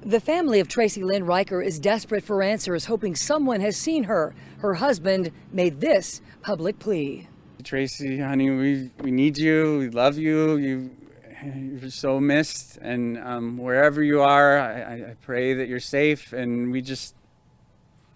The family of Tracey Lynn Rieker is desperate for answers, hoping someone has seen her. Her husband made this public plea. Tracey, honey, we need you. We love you. You're so missed. And wherever you are, I pray that you're safe. And we just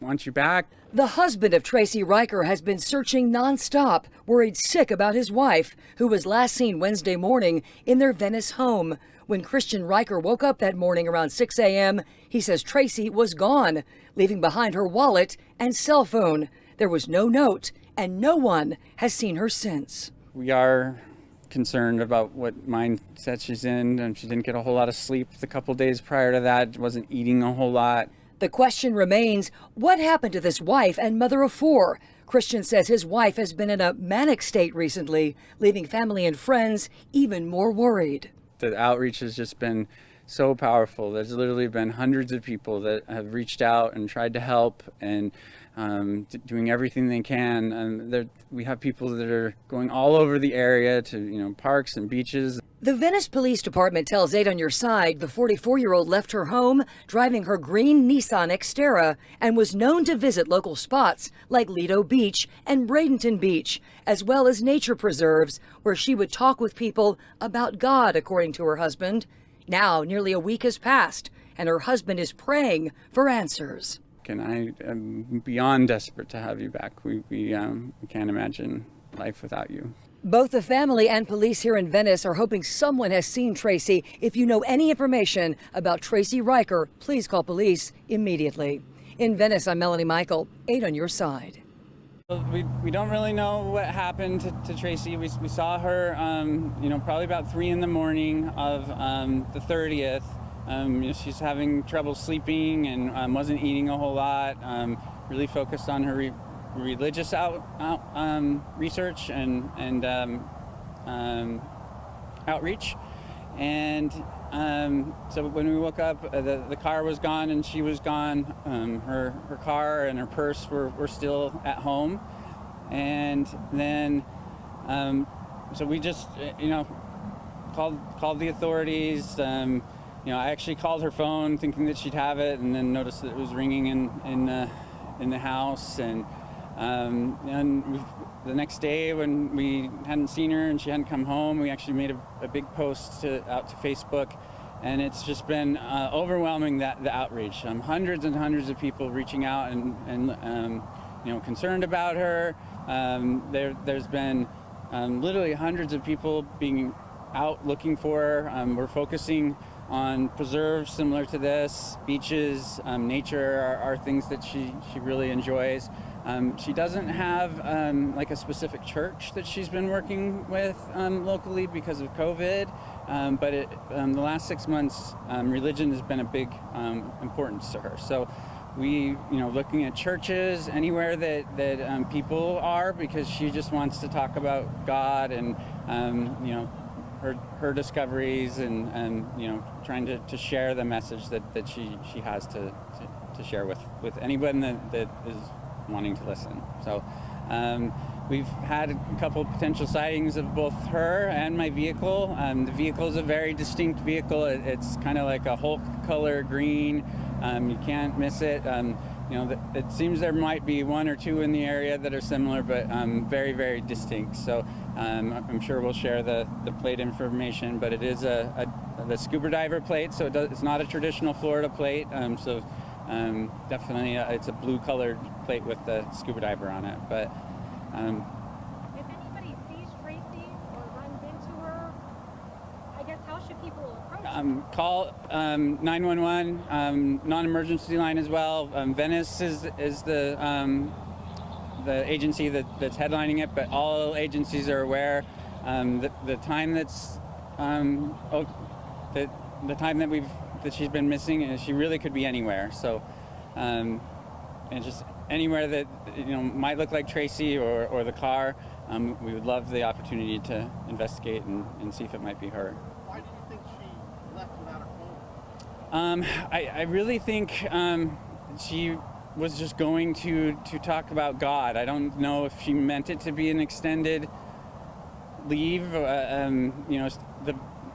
want you back. The husband of Tracey Rieker has been searching nonstop, worried sick about his wife, who was last seen Wednesday morning in their Venice home. When Christian Rieker woke up that morning around 6 a.m., he says Tracey was gone, leaving behind her wallet and cell phone. There was no note, and no one has seen her since. We are concerned about what mindset she's in, and she didn't get a whole lot of sleep the couple days prior to that, wasn't eating a whole lot. The question remains, what happened to this wife and mother of four? Christian says his wife has been in a manic state recently, leaving family and friends even more worried. The outreach has just been so powerful. There's literally been hundreds of people that have reached out and tried to help and doing everything they can. We have people that are going all over the area to parks and beaches. The Venice Police Department tells 8 on Your Side the 44-year-old left her home driving her green Nissan Xterra and was known to visit local spots like Lido Beach and Bradenton Beach, as well as nature preserves where she would talk with people about God, according to her husband. Now, nearly a week has passed, and her husband is praying for answers. And I am beyond desperate to have you back. We can't imagine life without you. Both the family and police here in Venice are hoping someone has seen Tracey. If you know any information about Tracey Rieker, please call police immediately. In Venice, I'm Melanie Michael, 8 on Your Side. We don't really know what happened to Tracey. We saw her, probably about 3 in the morning of the 30th. She's having trouble sleeping and wasn't eating a whole lot. Really focused on her religious research and outreach. And so when we woke up, the car was gone and she was gone. Her car and her purse were still at home. And then, so we just, called the authorities. I actually called her phone thinking that she'd have it, and then noticed that it was ringing in the house. And the next day, when we hadn't seen her and she hadn't come home, we actually made a big post out to Facebook, and it's just been overwhelming, the outreach. Hundreds and hundreds of people reaching out and concerned about her. There's been literally hundreds of people being out looking for her. We're focusing on preserves similar to this, beaches, nature are things that she really enjoys. She doesn't have like a specific church that she's been working with locally because of COVID, but the last 6 months, religion has been a big importance to her. So we, looking at churches, anywhere that people are, because she just wants to talk about God and, her discoveries and trying to share the message that she has to share with anyone that is wanting to listen. So we've had a couple potential sightings of both her and my vehicle. The vehicle is a very distinct vehicle. It's kind of like a Hulk color green. You can't miss it. It seems there might be 1 or 2 in the area that are similar, but very, very distinct. So I'm sure we'll share the plate information, but it is the scuba diver plate, so it's not a traditional Florida plate. Definitely it's a blue colored plate with the scuba diver on it. But if anybody sees Tracey or runs into her, I guess how should people approach her? Call 911, non-emergency line as well. Venice is the agency that's headlining it, but all agencies are aware. The time that's the time that she's been missing, she really could be anywhere. So, and just anywhere that might look like Tracey or the car, we would love the opportunity to investigate and see if it might be her. Why do you think she left without her phone? I really think she was just going to talk about God. I don't know if she meant it to be an extended leave.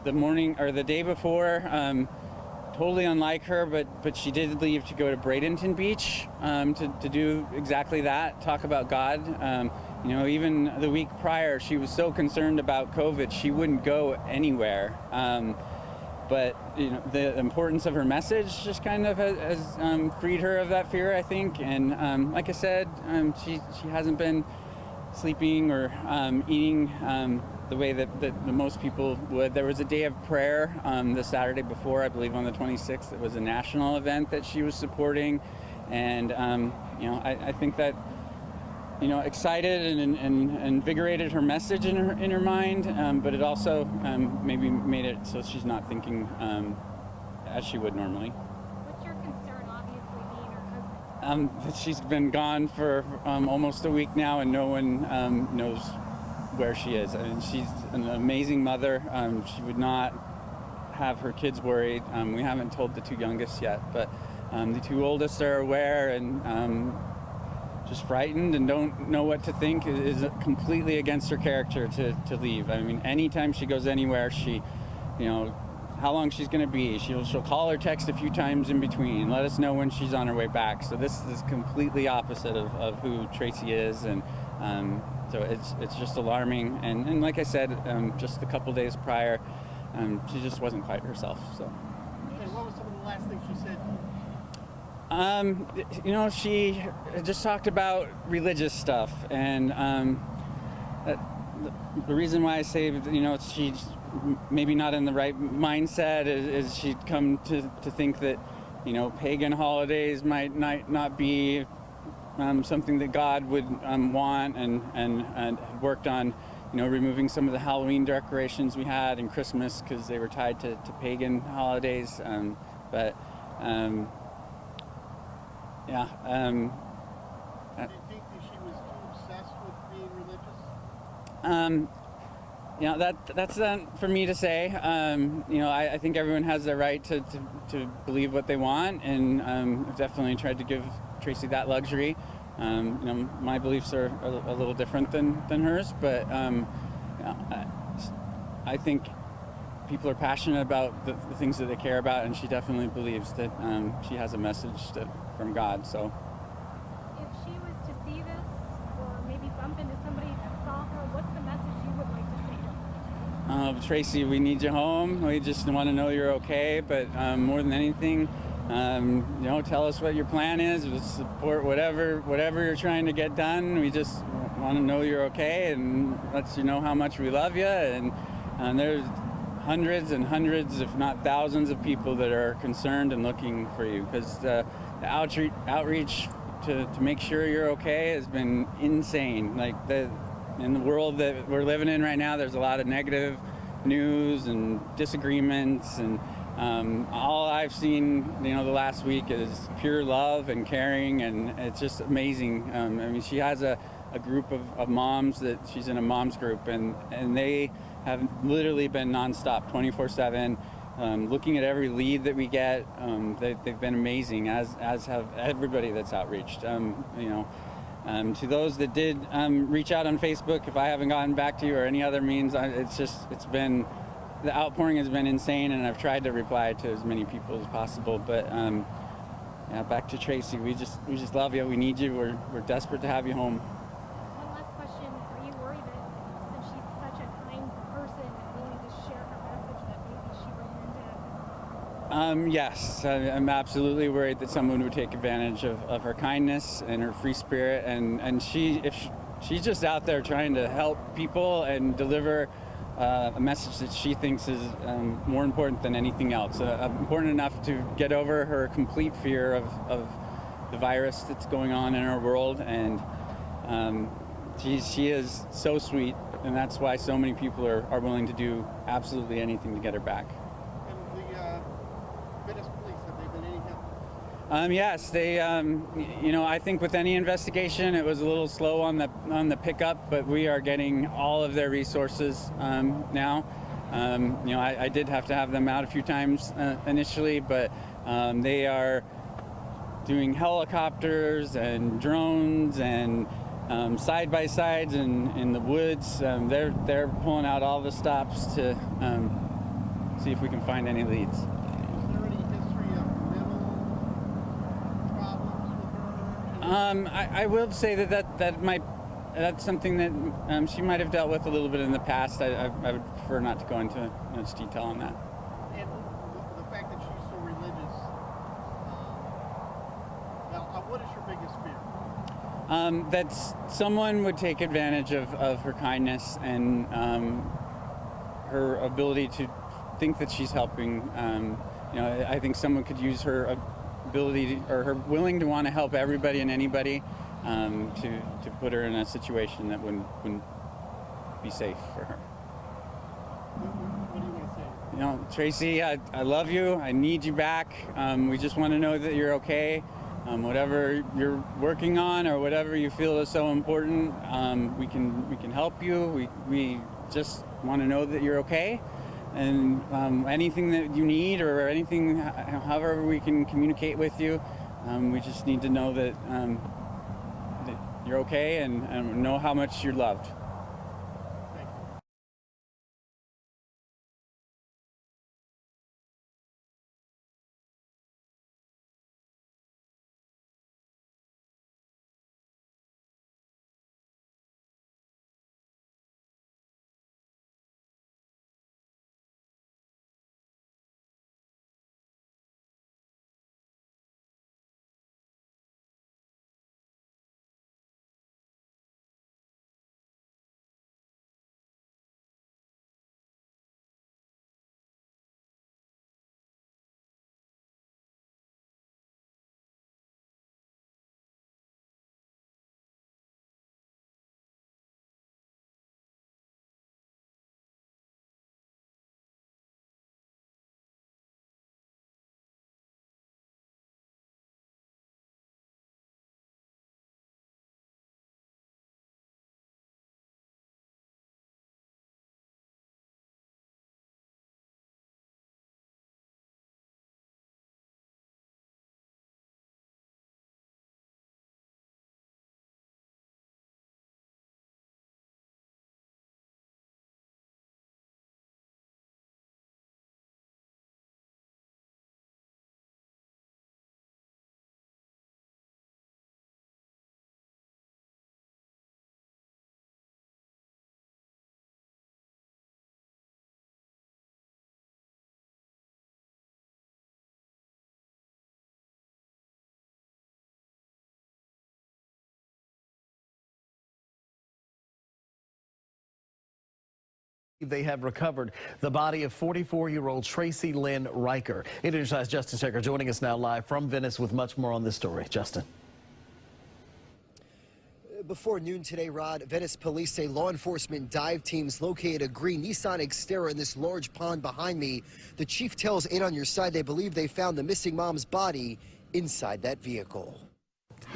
The morning or the day before, totally unlike her, but she did leave to go to Bradenton Beach to do exactly that, talk about God. You know, even the week prior, she was so concerned about COVID, she wouldn't go anywhere. But you know, the importance of her message just kind of has freed her of that fear, I think. And like I said, she hasn't been sleeping or eating the way that most people would. There was a day of prayer the Saturday before, I believe on the 26th. It was a national event that she was supporting, and you know, I think that, you know, excited and invigorated her message in her mind, but it also maybe made it so she's not thinking as she would normally. What's your concern, obviously, being her husband? That she's been gone for almost a week now, and no one knows where she is. I mean, she's an amazing mother. She would not have her kids worried. We haven't told the two youngest yet, but the two oldest are aware and just frightened and don't know what to think. Is completely against her character to leave. I mean, anytime she goes anywhere, she, you know, how long she's going to be. She'll call or text a few times in between, let us know when she's on her way back. So this is completely opposite of who Tracey is, and so it's just alarming. And like I said, just a couple days prior, she just wasn't quite herself. So. And what was some of the last things she said? You know, she just talked about religious stuff, and the reason why I say, you know, she's maybe not in the right mindset is she'd come to think that, you know, pagan holidays might not be something that God would want, and worked on, you know, removing some of the Halloween decorations we had and Christmas because they were tied to pagan holidays, but yeah. Do you think that she was too obsessed with being religious? You know, that's for me to say. You know, I think everyone has the right to believe what they want, and I've definitely tried to give Tracey that luxury. You know, my beliefs are a little different than hers, but you know, I think people are passionate about the things that they care about, and she definitely believes that she has a message from God. So. If she was to see this, or maybe bump into somebody that saw her, what's the message you would like to say to her? Tracey, we need you home. We just want to know you're okay, but more than anything, you know, tell us what your plan is. We'll support whatever you're trying to get done. We just want to know you're okay, and let you know how much we love you. And there's hundreds and hundreds, if not thousands, of people that are concerned and looking for you, because the outreach to make sure you're okay has been insane. Like, in the world that we're living in right now, there's a lot of negative news and disagreements, and all I've seen, you know, the last week is pure love and caring, and it's just amazing. I mean, she has a group of moms that she's in a moms group, and they have literally been nonstop, 24/7, looking at every lead that we get. They've been amazing, as have everybody that's outreached. You know, to those that did reach out on Facebook, if I haven't gotten back to you or any other means, it's been, the outpouring has been insane, and I've tried to reply to as many people as possible. But yeah, back to Tracey, we just love you. We need you. We're desperate to have you home. One last question. Are you worried that since she's such a kind person and willing to share her message, that maybe she runs into it? Yes, I'm absolutely worried that someone would take advantage of her kindness and her free spirit, and she's just out there trying to help people and deliver a message that she thinks is more important than anything else, important enough to get over her complete fear of the virus that's going on in our world. And she is so sweet, and that's why so many people are willing to do absolutely anything to get her back. And the Venice police, have they been any help? Yes, they. You know, I think with any investigation, it was a little slow on the pickup, but we are getting all of their resources now. You know, I did have to have them out a few times initially, but they are doing helicopters and drones and side-by-sides in the woods. They're pulling out all the stops to see if we can find any leads. Was there any history I will say that's something that she might have dealt with a little bit in the past. I would prefer not to go into much detail on that. And the fact that she's so religious, now what is your biggest fear? That someone would take advantage of her kindness and her ability to think that she's helping. I think someone could use her ability or her willing to want to help everybody and anybody to put her in a situation that wouldn't be safe for her. What do you want to say? Tracey, I love you. I need you back. We just want to know that you're okay. Whatever you're working on or whatever you feel is so important, we can help you. We just want to know that you're okay. And anything that you need or anything, however we can communicate with you, we just need to know that you're okay and know how much you're loved. Thank you. They have recovered the body of 44-year-old Tracey Lynn Rieker. News Justin Checker joining us now live from Venice with much more on this story. Justin. Before noon today, Rod, Venice police say law enforcement dive teams located a green Nissan Xterra in this large pond behind me. The chief tells 8 on Your Side they believe they found the missing mom's body inside that vehicle.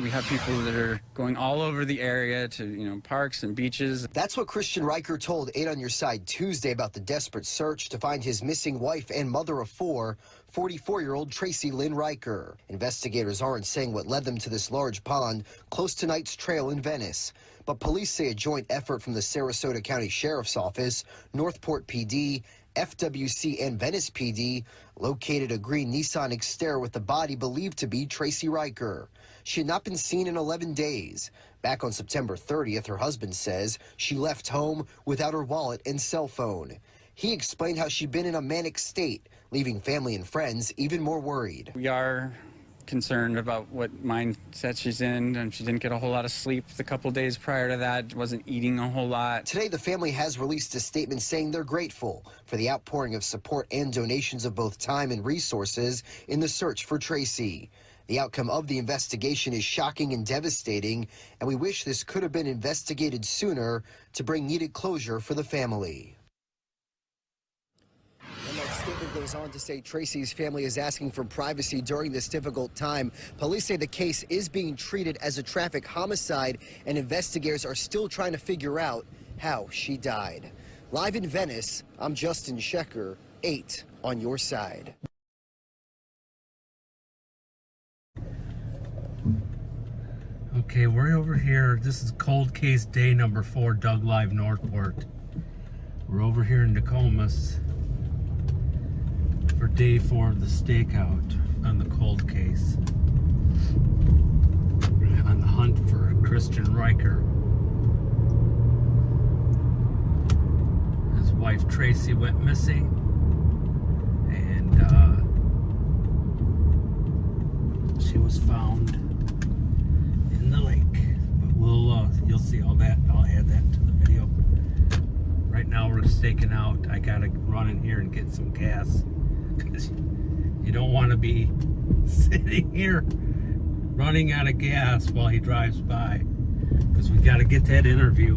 We have people that are going all over the area to, parks and beaches. That's what Christian Rieker told 8 on Your Side Tuesday about the desperate search to find his missing wife and mother of 4, 44-year-old Tracey Lynn Rieker. Investigators aren't saying what led them to this large pond close to Knight's Trail in Venice, but police say a joint effort from the Sarasota County Sheriff's Office, Northport PD, FWC, and Venice PD located a green Nissan Xterra with the body believed to be Tracey Rieker. She had not been seen in 11 days. Back on September 30th, her husband says she left home without her wallet and cell phone. He explained how she'd been in a manic state, leaving family and friends even more worried. We are concerned about what mindset she's in, and she didn't get a whole lot of sleep the couple days prior to that, wasn't eating a whole lot. Today, the family has released a statement saying they're grateful for the outpouring of support and donations of both time and resources in the search for Tracey. The outcome of the investigation is shocking and devastating, and we wish this could have been investigated sooner to bring needed closure for the family. And that statement goes on to say Tracey's family is asking for privacy during this difficult time. Police say the case is being treated as a traffic homicide, and investigators are still trying to figure out how she died. Live in Venice, I'm Justin Checker, 8 on Your Side. Okay, we're over here. This is cold case day number 4, Doug Live Northport. We're over here in Nokomis for day 4 of the stakeout on the cold case. On the Rieker. His wife Tracy went missing, and she was found in the lake. But you'll see all that. I'll add that to the video. Right now we're staking out. I gotta run in here and get some gas, because you don't want to be sitting here running out of gas while he drives by, because we got to get that interview.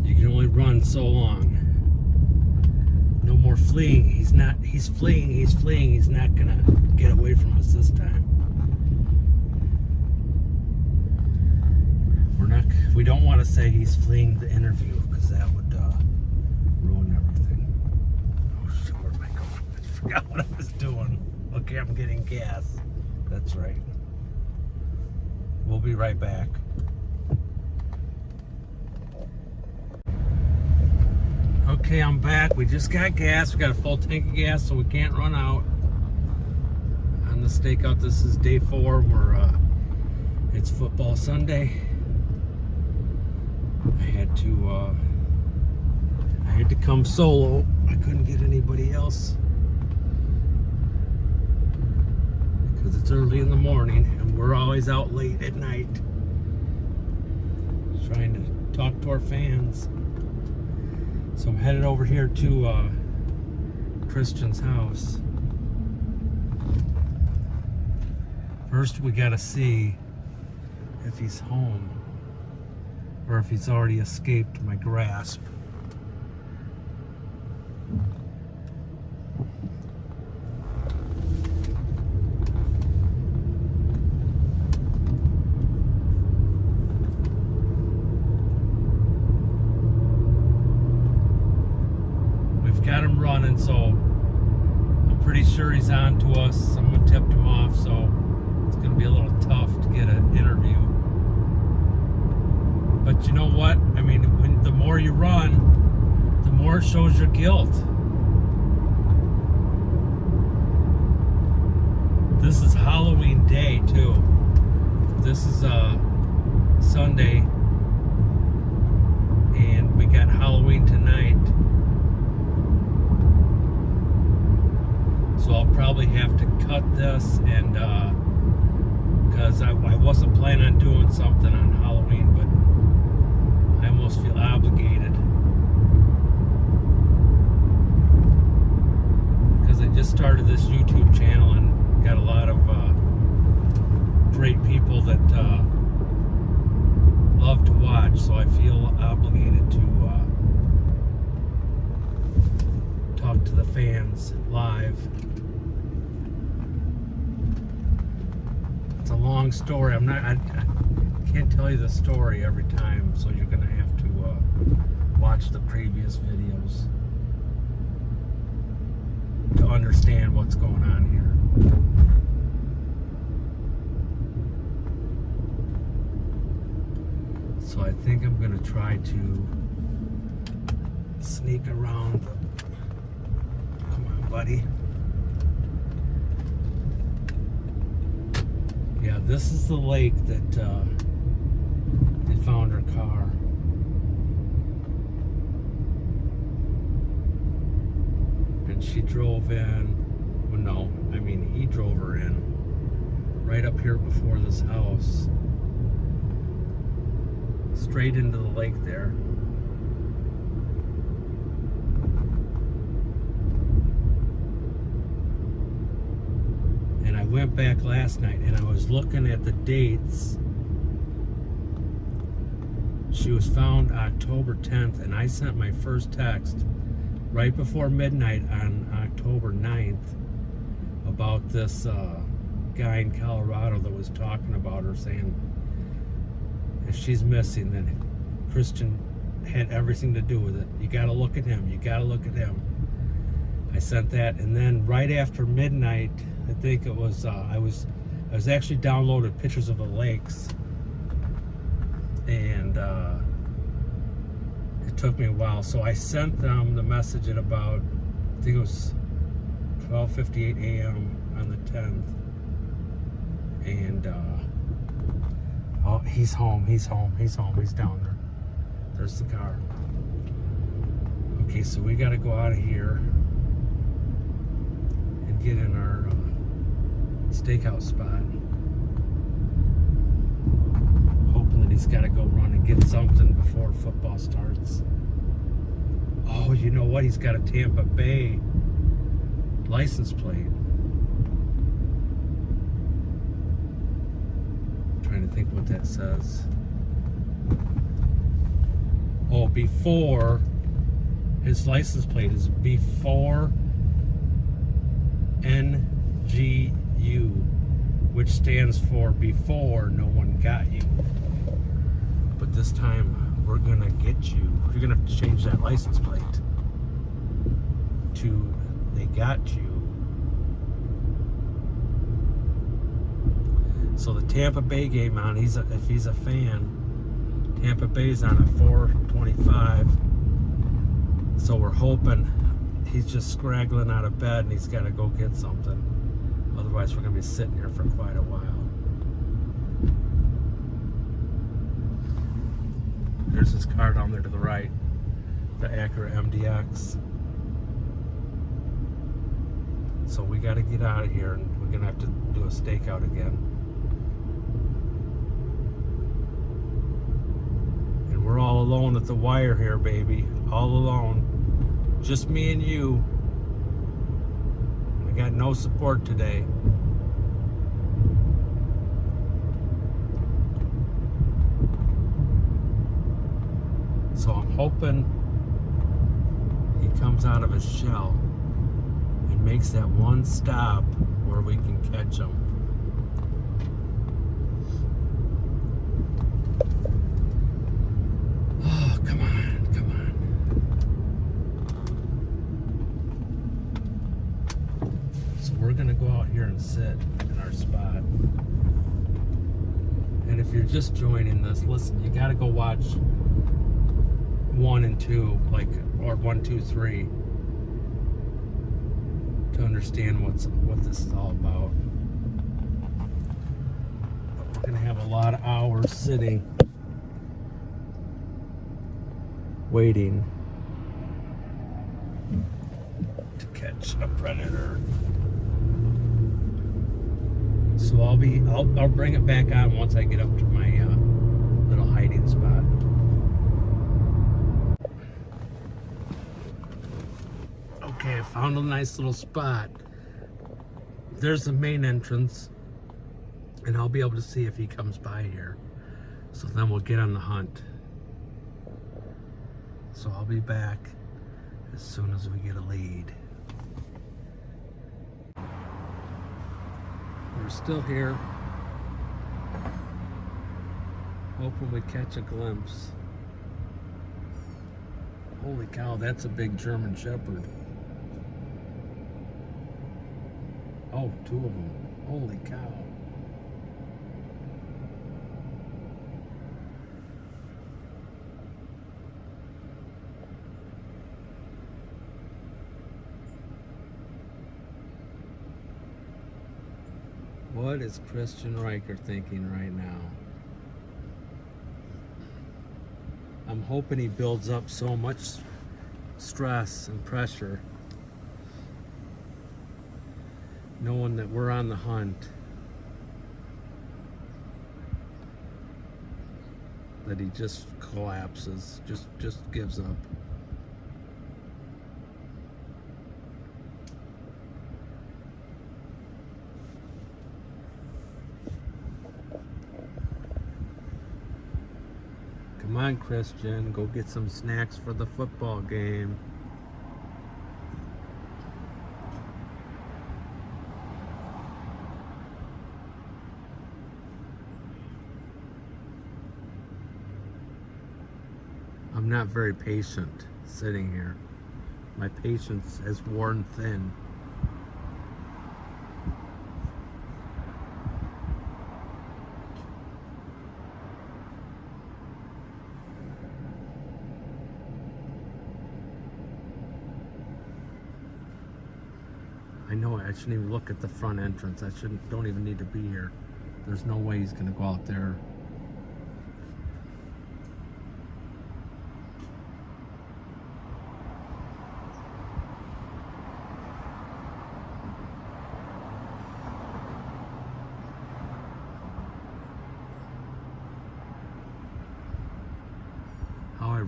You can only run so long. No more fleeing. He's fleeing. He's not gonna get away from us this time. We don't want to say he's fleeing the interview, because that would ruin everything. Oh shit, where am I going? I forgot what I was doing. Okay, I'm getting gas. That's right. We'll be right back. Okay, I'm back. We just got gas. We got a full tank of gas, so we can't run out on the stakeout. This is day 4. It's football Sunday. I had to come solo. I couldn't get anybody else, because it's early in the morning and we're always out late at night trying to talk to our fans. So I'm headed over here to Christian's house. First we gotta see if he's home, or if he's already escaped my grasp. We've got him running, so I'm pretty sure he's on to us. Someone tipped him off, so it's gonna be a little tough to get an interview. But you know what? I mean, the more you run, the more it shows your guilt. This is Halloween day too. This is Sunday, and we got Halloween tonight. So I'll probably have to cut this, and because I wasn't planning on doing something on Halloween, but I almost feel obligated, because I just started this YouTube channel and got a lot of great people that love to watch, so I feel obligated to talk to the fans live. It's a long story. I can't tell you the story every time, so you're gonna have to watch the previous videos to understand what's going on here. So I think I'm gonna try to sneak around. Come on, buddy. Yeah, this is the lake that they found her car. And she drove in, well, no, I mean he drove her in right up here before this house, straight into the lake there. And I went back last night and I was looking at the dates. She was found October 10th, and I sent my first text right before midnight on October 9th about this guy in Colorado that was talking about her, saying if she's missing, then Christian had everything to do with it. You gotta look at him, you gotta look at him. I sent that, and then right after midnight, I think it was, I was actually downloaded pictures of the lakes, and it took me a while, so I sent them the message at about, I think it was 12:58 a.m. on the 10th, and he's home. He's home. He's home. He's down there. There's the car. Okay, so we got to go out of here and get in our steakhouse spot. Hoping that he's got to go run and get something before football starts. Oh, you know what? He's got a Tampa Bay license plate. I'm trying to think what that says. Oh, before. His license plate is before NGU, which stands for before no one got you. But this time we're gonna get you. You're gonna have to change that license plate to they got you. So the Tampa Bay game on, if he's a fan, Tampa Bay's on at 4:25. So we're hoping he's just scraggling out of bed and he's got to go get something. Otherwise, we're going to be sitting here for quite a while. There's his car down there to the right, the Acura MDX. So we got to get out of here and we're going to have to do a stakeout again. And we're all alone at the wire here, baby. All alone. Just me and you. I got no support today. So I'm hoping he comes out of his shell and makes that one stop where we can catch him. Oh, come on, come on. So we're gonna go out here and sit in our spot. And if you're just joining this, listen, you gotta go watch 1 and 2, or 1, 2, 3, to understand what this is all about. But we're gonna have a lot of hours sitting, waiting to catch a predator. So I'll bring it back on once I get up to my little hiding spot. Okay, I found a nice little spot. There's the main entrance, and I'll be able to see if he comes by here. So then we'll get on the hunt. So I'll be back as soon as we get a lead. We're still here, hoping we catch a glimpse. Holy cow, that's a big German Shepherd. Oh, 2 of them. Holy cow. What is Christian Rieker thinking right now? I'm hoping he builds up so much stress and pressure, knowing that we're on the hunt, that he just collapses, just gives up. Come on, Christian, go get some snacks for the football game. I'm not very patient sitting here. My patience has worn thin. I know I shouldn't even look at the front entrance. Don't even need to be here. There's no way he's gonna go out there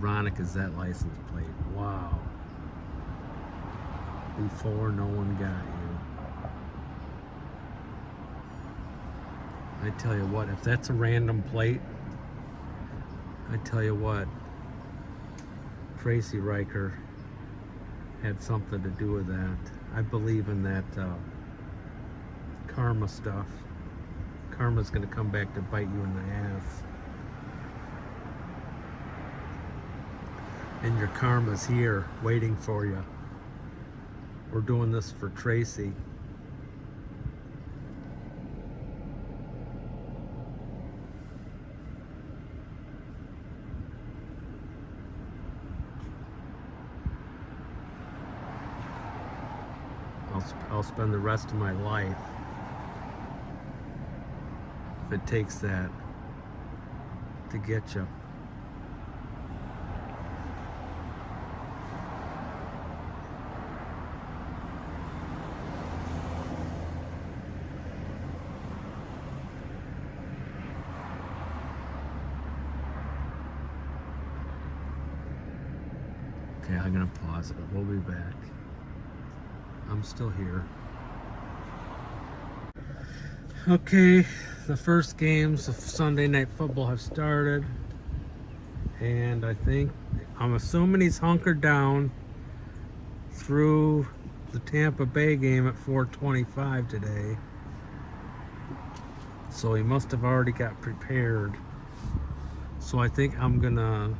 ironic is that license plate? Wow. Before no one got you. I tell you what, if that's a random plate, I tell you what, Tracey Rieker had something to do with that. I believe in that karma stuff. Karma's gonna come back to bite you in the ass. And your karma's here, waiting for you. We're doing this for Tracey. I'll spend the rest of my life, if it takes that, to get you. Okay, I'm gonna pause it. We'll be back. I'm still here. Okay, the first games of Sunday Night Football have started, and I'm assuming he's hunkered down through the Tampa Bay game at 4:25 today. So he must have already got prepared. So I think I'm gonna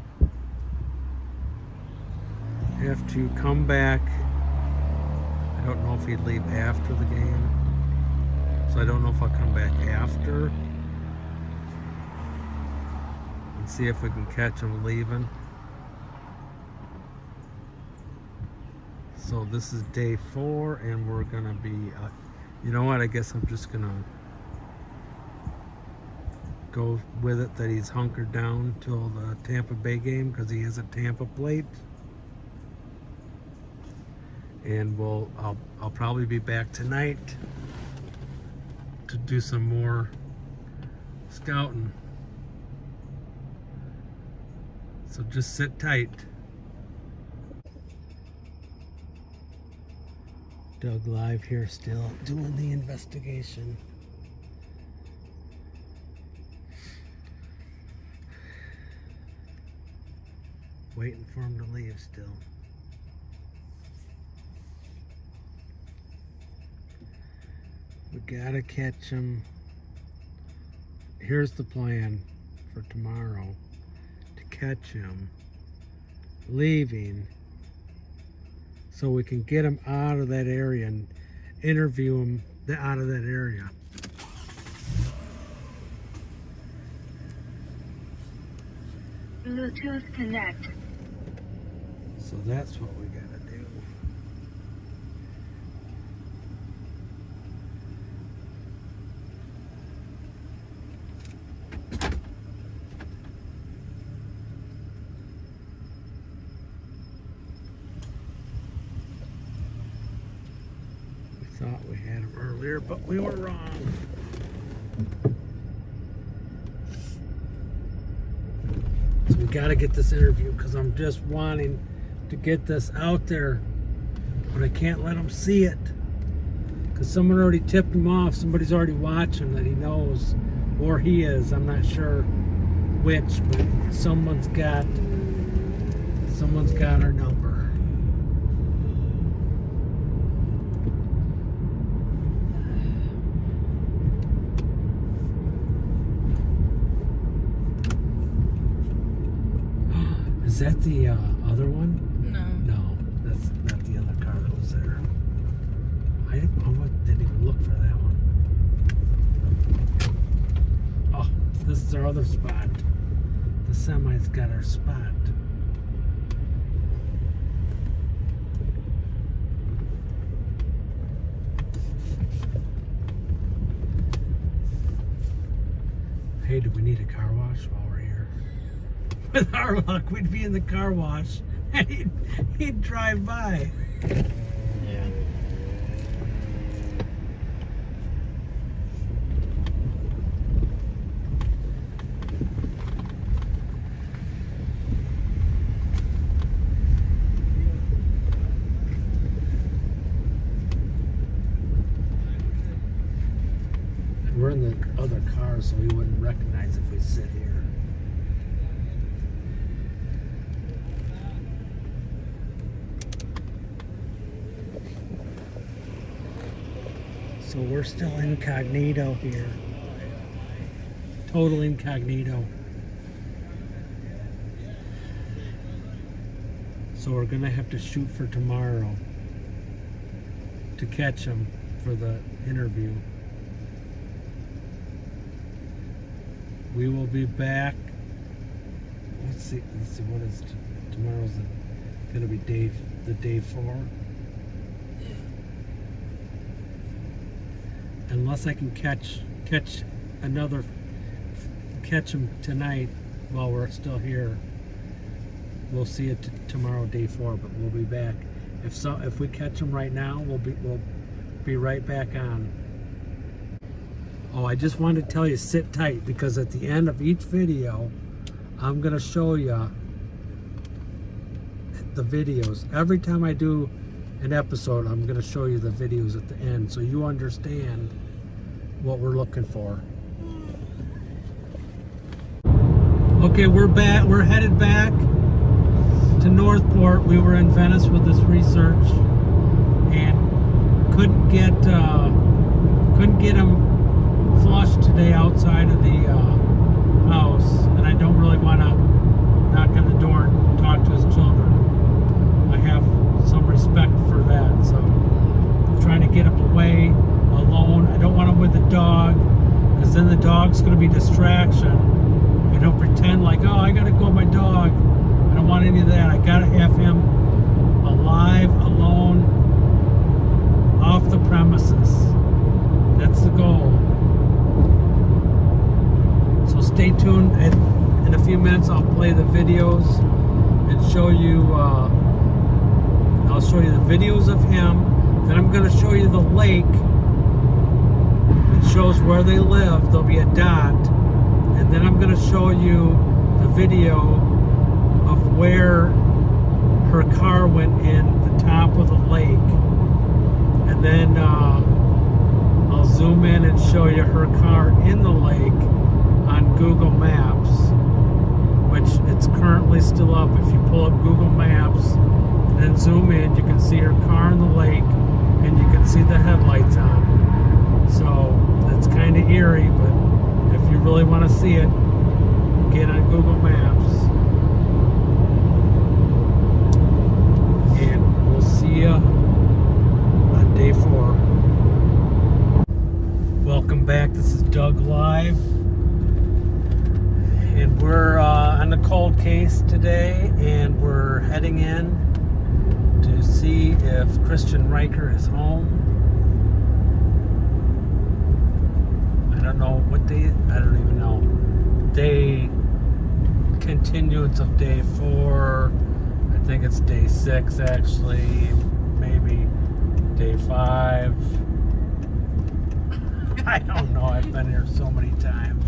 have to come back. I don't know if he'd leave after the game, so I don't know if I'll come back after and see if we can catch him leaving. So this is day 4, and we're gonna be you know what, I guess I'm just gonna go with it that he's hunkered down till the Tampa Bay game, because he has a Tampa plate. And I'll probably be back tonight to do some more scouting. So just sit tight. Doug live here still doing the investigation. Waiting for him to leave still. We gotta catch him. Here's the plan for tomorrow: to catch him leaving so we can get him out of that area and interview him out of that area. Bluetooth connect. So that's what we gotta do. Thought we had him earlier, but we were wrong. So we got to get this interview, because I'm just wanting to get this out there, but I can't let him see it, because someone already tipped him off. Somebody's already watching that he knows, or he is. I'm not sure which, but someone's got our number. Is that the other one? No, that's not the other car that was there. I didn't even look for that one. Oh, this is our other spot. The semi's got our spot. Hey, do we need a car wash while we're here? With our luck, we'd be in the car wash and he'd drive by. Yeah. We're in the other car, so he wouldn't recognize if we sit here. So we're still incognito here. Total incognito. So we're gonna have to shoot for tomorrow to catch him for the interview. We will be back. Let's see what is tomorrow's gonna be the day 4. Unless I can catch him tonight while we're still here. We'll see it tomorrow, day 4, but we'll be back. If we catch him right now, we'll be right back on. Oh, I just wanted to tell you, sit tight, because at the end of each video, I'm gonna show you the videos. Every time I do an episode, I'm gonna show you the videos at the end, so you understand what we're looking for. Okay, we're back. We're headed back to Northport. We were in Venice with this research and couldn't get him flushed today outside of the house, and I don't really want to knock on the door and talk to his children. I have some respect for that, so I'm trying to get him away alone. I don't want him with the dog, because then the dog's going to be distraction. I don't pretend like, oh, I got to go with my dog. I don't want any of that. I got to have him alive, alone, off the premises. That's the goal. So stay tuned. In a few minutes, I'll play the videos and show you. I'll show you the videos of him. Then I'm going to show you the lake. It shows where they live. There'll be a dot. And then I'm going to show you the video of where her car went in the top of the lake. And then I'll zoom in and show you her car in the lake on Google Maps, which it's currently still up. If you pull up Google Maps and then zoom in, you can see her car in the lake and you can see the headlights on. So it's kind of eerie, but if you really want to see it, get on Google Maps. And we'll see you on day 4. Welcome back. This is Doug Live. And we're on the cold case today, and we're heading in to see if Christian Rieker is home. I don't know what day, I don't even know. Day continuance of day 4. I think it's day 6 actually, maybe day 5. I don't know, I've been here so many times.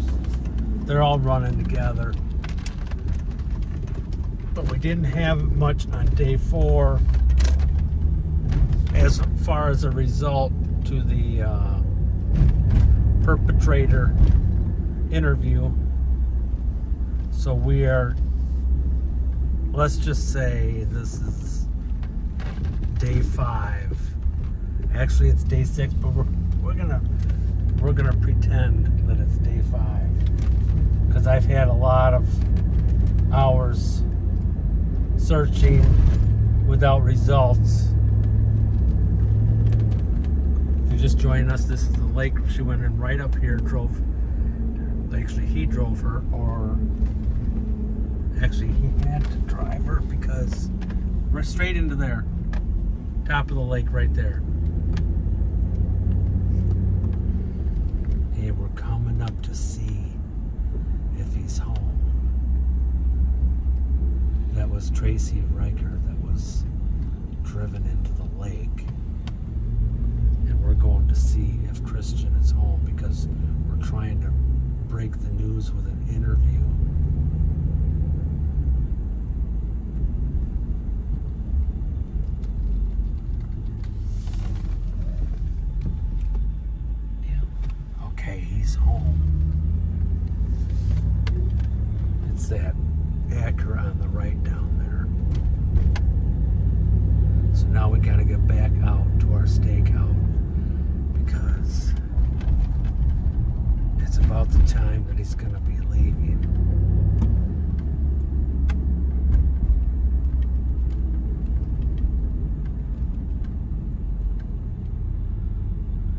They're all running together. But we didn't have much on day 4 as far as a result to the perpetrator interview. So we are, let's just say this is day 5. Actually it's day 6, but we're gonna pretend that it's day 5, because I've had a lot of hours searching without results. If you're just joining us, this is the lake. She went in right up here, actually he drove her, or actually he had to drive her, because we're straight into there, top of the lake right there. And we're coming up to see if he's home. That was Tracey Rieker that was driven into the lake. And we're going to see if Christian is home, because we're trying to break the news with an interview. Yeah. Okay, he's home. It's that acre on the right down there. So now we gotta get back out to our stakeout because it's about the time that he's gonna be leaving.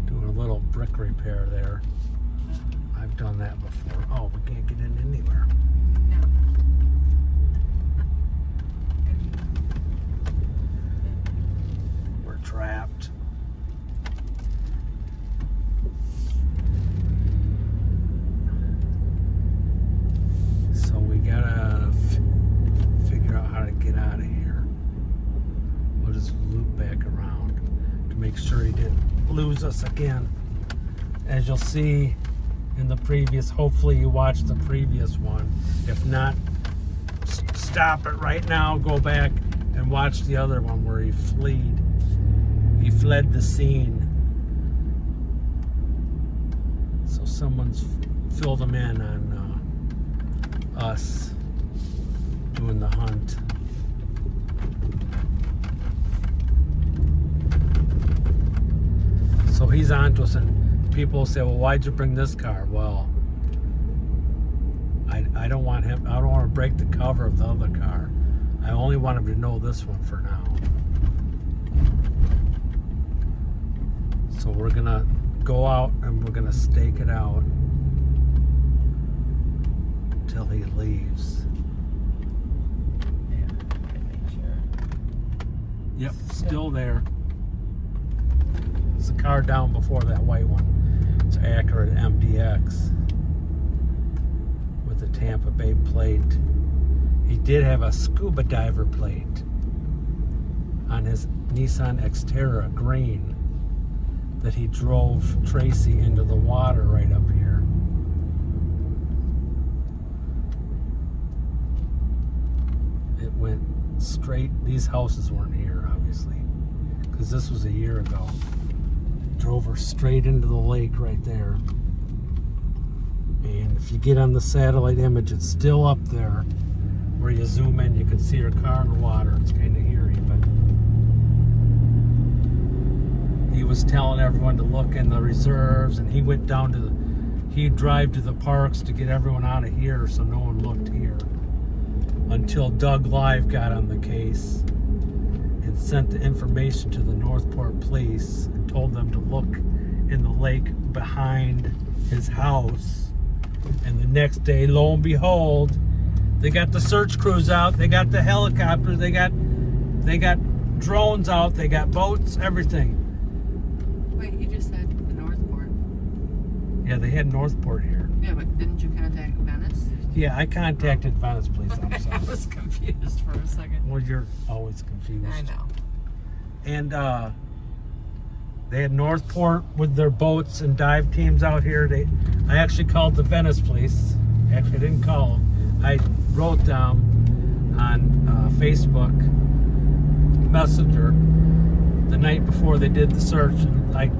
Doing a little brick repair there. I've done that before. Oh, we can't get in anywhere. We're trapped. So we gotta figure out how to get out of here. We'll just loop back around to make sure he didn't lose us again. As you'll see in the previous, hopefully you watched the previous one. If not, stop it right now, go back and watch the other one where he fled the scene. So someone's filled him in on us doing the hunt. So he's on to us, and people say, well, why'd you bring this car? Well, I don't want him, I don't want to break the cover of the other car. I only want him to know this one for now. So we're gonna go out and we're gonna stake it out till he leaves. Yeah, okay, make sure. Yep, still there. It's the car down before that white one. It's Acura MDX with a Tampa Bay plate. He did have a scuba diver plate on his Nissan Xterra green that he drove Tracy into the water right up here. It went straight. These houses weren't here, obviously, because this was a year ago. Drove her straight into the lake right there. And if you get on the satellite image, it's still up there. Where you zoom in, you can see her car in the water. It's kind of eerie, but he was telling everyone to look in the reserves, and he went down to he'd drive to the parks to get everyone out of here so no one looked here. Until Doug Live got on the case and sent the information to the Northport police and told them to look in the lake behind his house. And the next day, lo and behold, they got the search crews out, they got the helicopters, they got drones out, they got boats, everything. Wait, you just said Northport. Yeah, they had Northport here. Yeah, but didn't you contact Venice? Yeah, I contacted Venice Police. I'm I sorry. was confused for a second. Well, you're always confused. I know. And they had Northport with their boats and dive teams out here. I actually called the Venice Police. Actually, I didn't call them. I wrote down on Facebook Messenger the night before they did the search, and I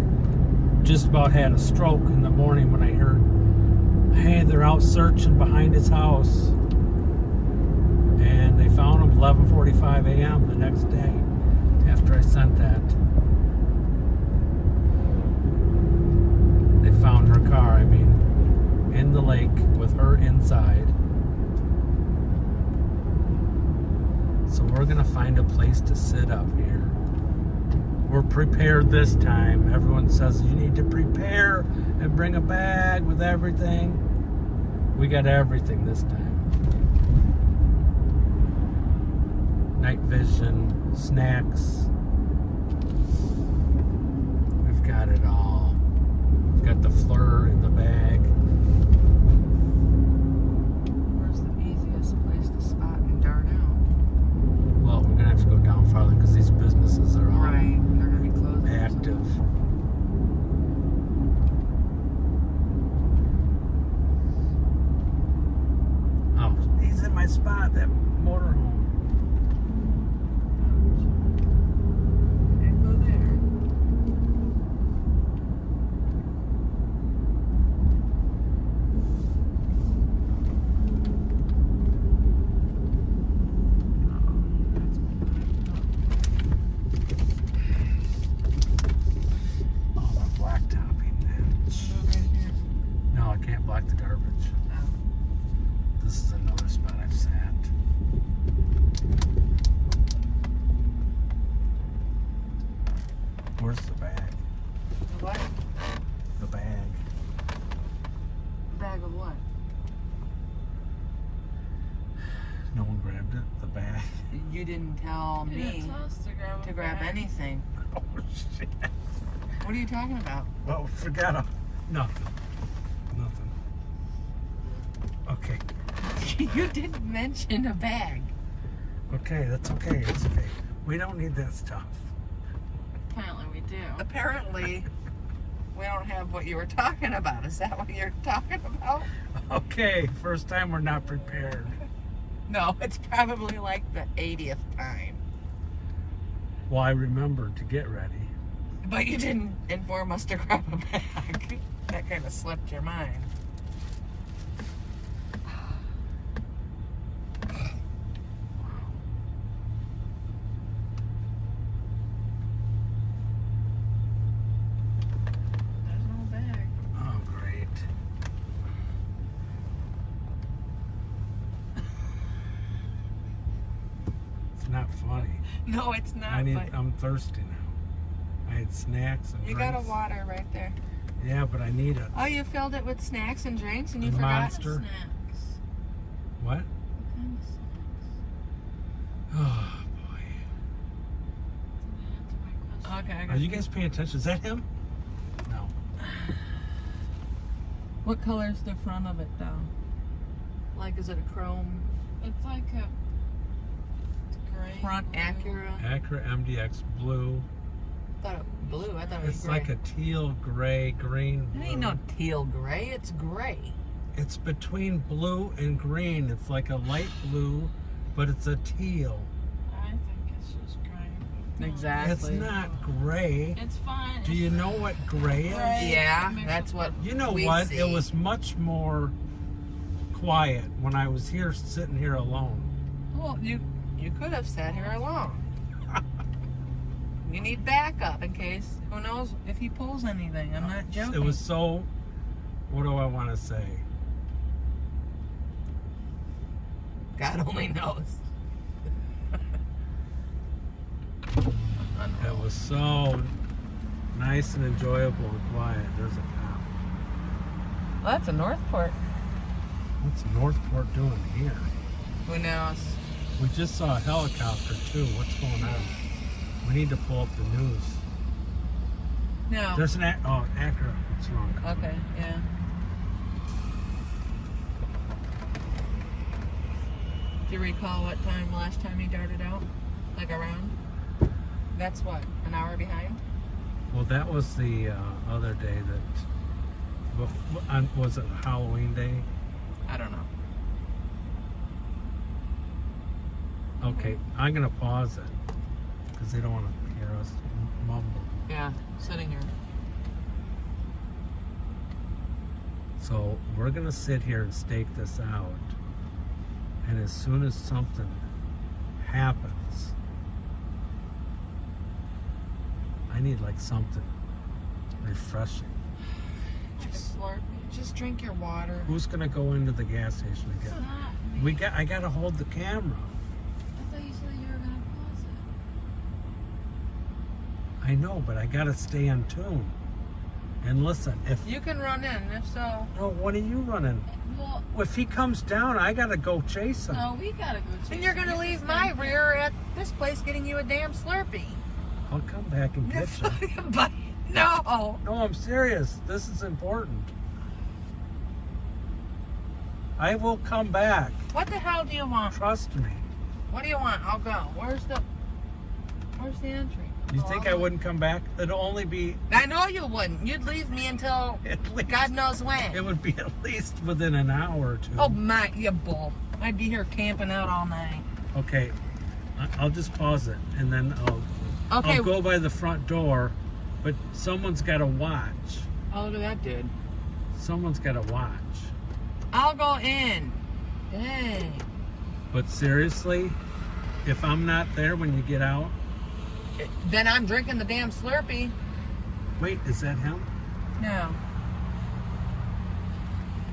just about had a stroke in the morning when I heard, hey, they're out searching behind his house. And they found him 11:45 a.m. the next day after I sent that. They found her car, in the lake with her inside. So we're gonna find a place to sit up here. We're prepared this time. Everyone says you need to prepare and bring a bag with everything. We got everything this time. Night vision, snacks. We've got it all. We've got the FLIR in the bag. Where's the easiest place to spot in Darnell? Well, we're gonna have to go down farther because these businesses are all Right, they're gonna be closed. active. Oh, he's in my spot, that motorhome. Can't go there. can't block the garbage. Oh. This is another spot I've sat. Where's the bag? The what? The bag. Bag of what? No one grabbed it? The bag? You didn't tell You didn't me tell us to grab anything. Oh, shit. What are you talking about? Well, forget it. Nothing. Okay. You didn't mention a bag. Okay, that's okay. It's okay. We don't need that stuff. Apparently we do. Apparently, we don't have what you were talking about. Is that what you're talking about? Okay, first time we're not prepared. No, it's probably like the 80th time. Well, I remembered to get ready. But you didn't inform us to grab a bag. That kind of slipped your mind. There's no bag. Oh, great. It's not funny. No, it's not. I'm thirsty now. I had snacks and You drinks. got a water right there. Yeah, but I need it. Oh, you filled it with snacks and drinks and you A forgot? Monster. Snacks. What? What kind of snacks? Oh, boy. Didn't answer my question. Okay, I Are got you guys paying attention? Is that him? No. What color's the front of it, though? Like, is it a chrome It's like a gray. front blue. Acura? Acura MDX blue. I thought it blue. I thought it was It's gray. like a teal, gray, green, blue. It ain't no teal gray. It's gray. It's between blue and green. It's like a light blue, but it's a teal. I think it's just gray. Exactly. It's not gray. It's fine. Do you know what gray is? Gray. Yeah, Mixed that's what You know we what? see. It was much more quiet when I was here, sitting here alone. Well, you could have sat here alone. You need backup in case, who knows if he pulls anything. I'm not joking. It was so, what do I want to say? God only knows. It was so nice and enjoyable and quiet. There's a cop. Well, that's a Northport. What's Northport doing here? Who knows? We just saw a helicopter too. What's going on? We need to pull up the news. No. There's an Acura. What's wrong? Okay, yeah. Do you recall what time last time he darted out? Like around? That's what, an hour behind? Well, that was the other day that was it Halloween day? I don't know. Okay, I'm gonna pause it because they don't want to hear us mumble. Yeah, sitting here. So we're gonna sit here and stake this out, and as soon as something happens, I need like something refreshing. Just drink your water. Who's gonna go into the gas station It's again? not me. I gotta hold the camera. I thought you said you were gonna pause it. I know, but I gotta stay in tune. And listen, if You can run in, if so. no, what are you running? Well, If he comes down, I gotta go chase him. no, we gotta go. Then you're gonna leave my rear at this place getting you a damn Slurpee. I'll come back and get you. But no. No, I'm serious. This is important. I will come back. What the hell do you want? Trust me. What do you want? I'll go. Where's the entry? You Oh, think I'll I go. wouldn't come back? It'd only be I know you wouldn't. You'd leave me until at least, God knows when. it would be at least within an hour or two. Oh my, you bull. I'd be here camping out all night. Okay. I'll just pause it and then Okay. I'll go by the front door, but someone's got to watch. Oh, look at that dude. Someone's got to watch. I'll go in. Dang. But seriously, if I'm not there when you get out, Then I'm drinking the damn Slurpee. wait, is that him? No.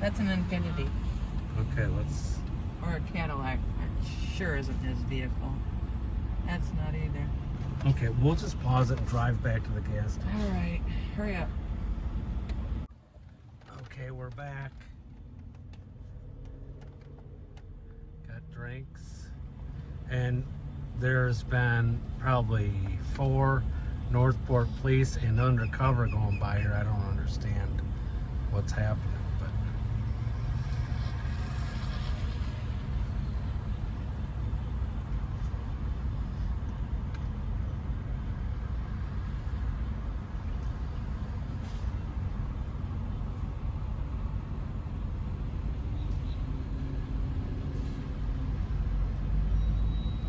That's an Infinity. Okay, let's... Or a Cadillac. It sure isn't his vehicle. That's not either. Okay, we'll just pause it and drive back to the gas station. All right, hurry up. Okay, we're back. Got drinks. And there's been probably 4 Northport police and undercover going by here. I don't understand what's happening, but...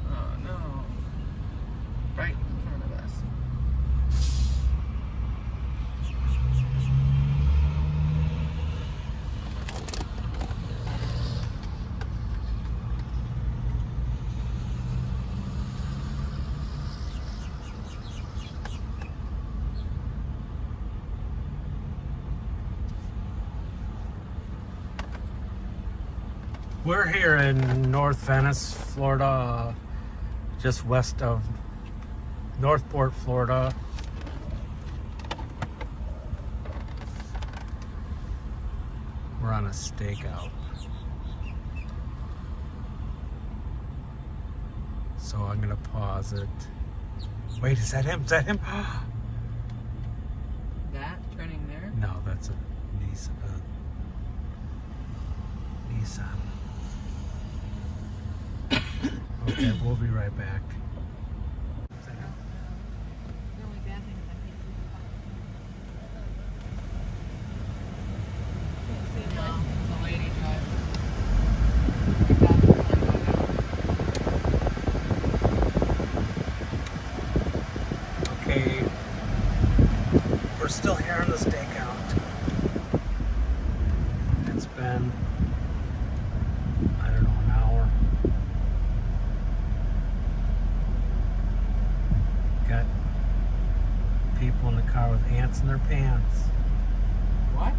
Oh no. Right in front of us. We're here in North Venice, Florida, just west of Northport, Florida. We're on a stakeout. So I'm gonna pause it. Wait, is that him? Is that him? That turning there? No, that's a Nissan. Nissan. Okay, we'll be right back. Is that him? The only bad thing is I can't see the car. No, it's a lady driving. Okay, we're still here in the stakeout. It's been, I don't know, an hour. Got people in the car with ants in their pants. What?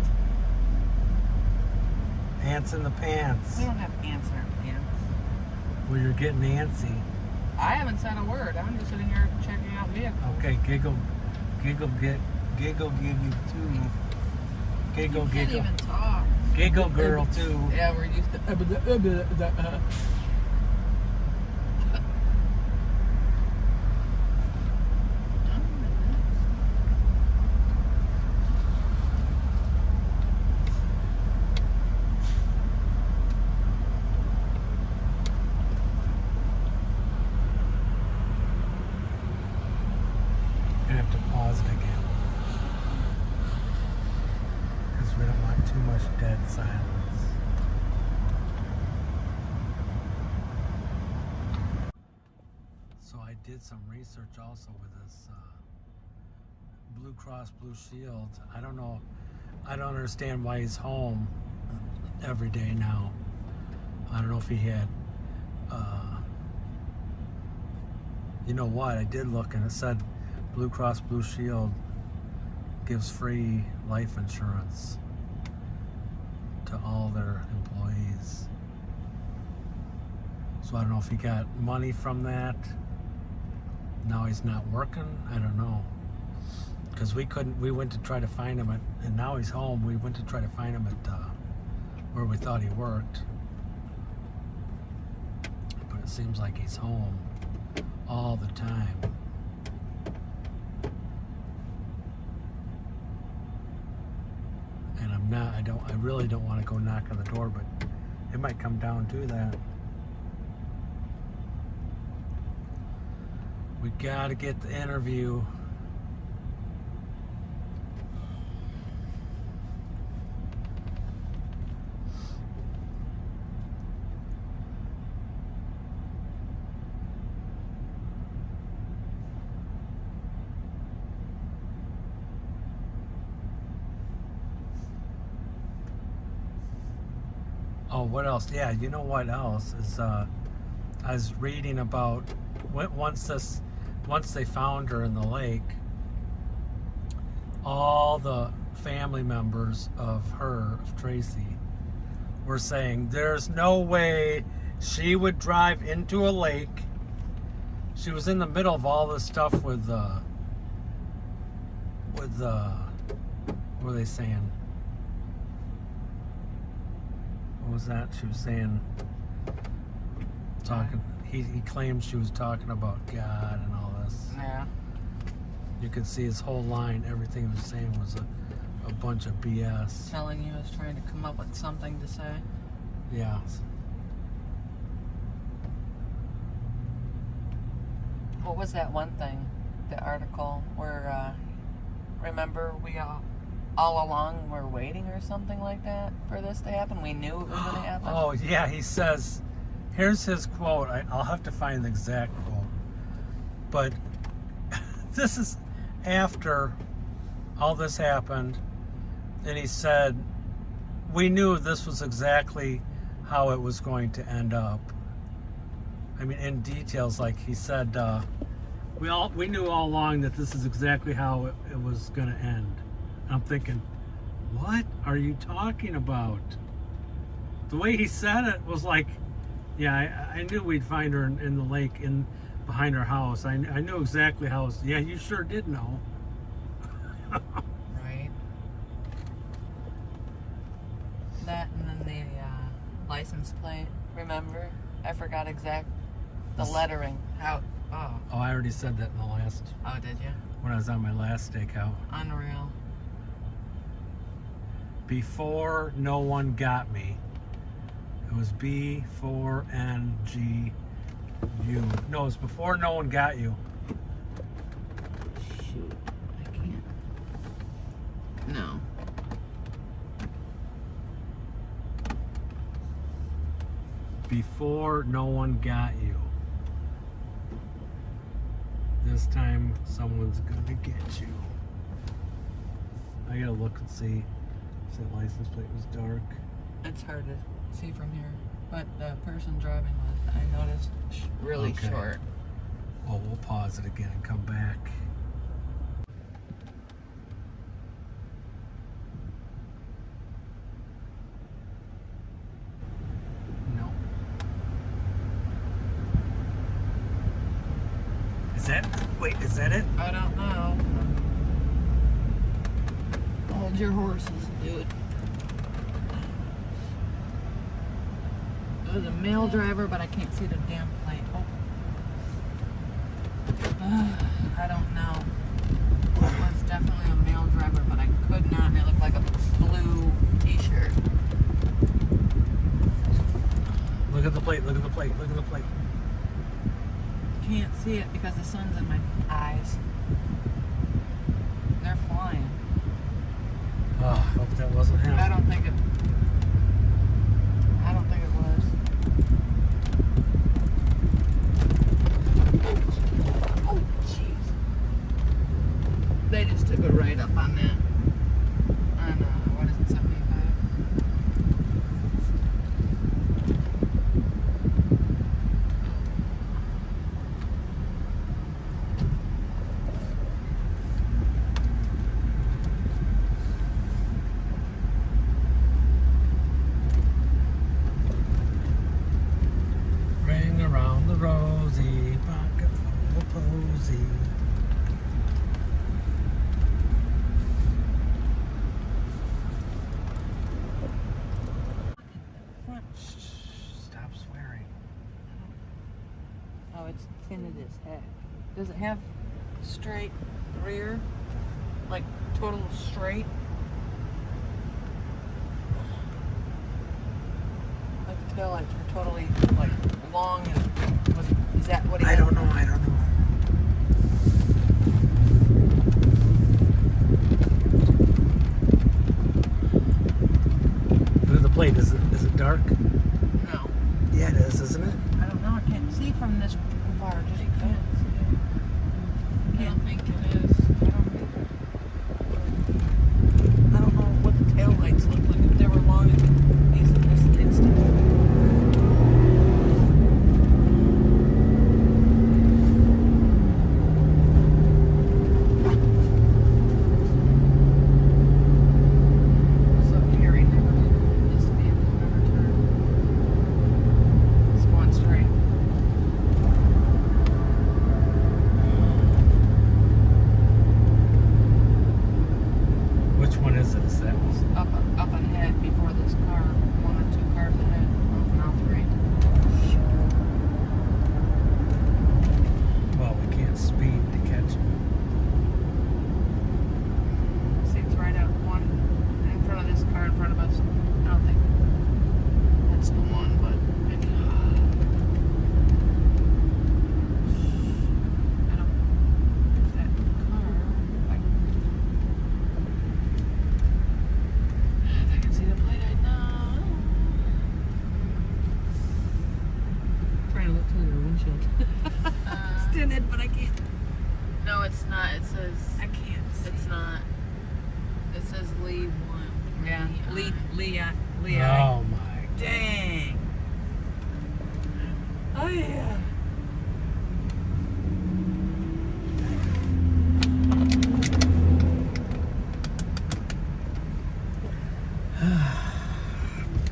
Ants in the pants. We don't have ants in our pants. Well, you're getting antsy. I haven't said a word. I'm just sitting here checking out vehicles. Okay, giggle giggle too. Giggle You can't giggle. even talk. Giggle girl too. Yeah, we're used to. Gonna have to pause it again. Because we don't want too much dead silence. So I did some research also with this Blue Cross Blue Shield. I don't know. I don't understand why he's home every day now. I don't know if he had you know what, I did look and it said Blue Cross Blue Shield gives free life insurance to all their employees. So I don't know if he got money from that. Now he's not working. I don't know. Because we went to try to find him and now he's home. We went to try to find him at where we thought he worked. But it seems like he's home all the time. And I really don't want to go knock on the door, but it might come down to that. We gotta get the interview. Oh, what else? Yeah, you know what else is? I was reading about once they found her in the lake, all the family members of Tracy, were saying there's no way she would drive into a lake. She was in the middle of all this stuff with what were they saying? What was that? She was saying, talking, he claims she was talking about God and all this. Yeah. You could see his whole line, everything he was saying was a bunch of BS. Telling you I was trying to come up with something to say. Yeah. What was that one thing, the article where, remember we all along were waiting or something like that for this to happen? We knew it was going to happen? Oh, yeah, he says, here's his quote. I'll have to find the exact quote. But this is after all this happened, and he said, we knew this was exactly how it was going to end up. I mean, in details, like he said, we knew all along that this is exactly how it was going to end. And I'm thinking, what are you talking about? The way he said it was like, yeah, I knew we'd find her in the lake behind her house. I knew exactly how. Yeah, you sure did know. Right. That and then the license plate. Remember? I forgot the lettering. How? Oh. Oh, I already said that in the last. Oh, did you? When I was on my last stakeout. Unreal. Before no one got me. It was B4NGU. No, it was before no one got you. Shoot, I can't. No. Before no one got you. This time someone's gonna get you. I gotta look and see if that license plate was dark. It's hard to see from here, but the person driving was, I noticed, really Okay. short. Well, we'll pause it again and come back. No. Is that it? I don't know. Hold your horses, dude. It was a male driver, but I can't see the damn plate. Oh. I don't know. It was definitely a male driver, but I could not. It looked like a blue t-shirt. Look at the plate, look at the plate, look at the plate. Can't see it because the sun's in my eyes. They're flying. Oh, I hope that wasn't him. I don't think it was. Oh, jeez. They just took a right up on that. On, what is it, 75? Ring around the rosy, pocket full of posy. Front. Stop swearing. Oh, it's tinted as heck. Does it have straight rear? Like total straight? Like the taillights are totally like long and is that what he I don't know. Look at the plate. Is it dark? No. Yeah, it is, isn't it? I don't know. I can't see from this far. Just I don't think it is. I don't know what the taillights look like. If they were long and these in this instant. So Gary never used to be able to never turn. did, but I can't. No, it's not. It says I can't. it's not. It says Lee 1. Yeah, Lee. Oh my. Dang. Oh yeah.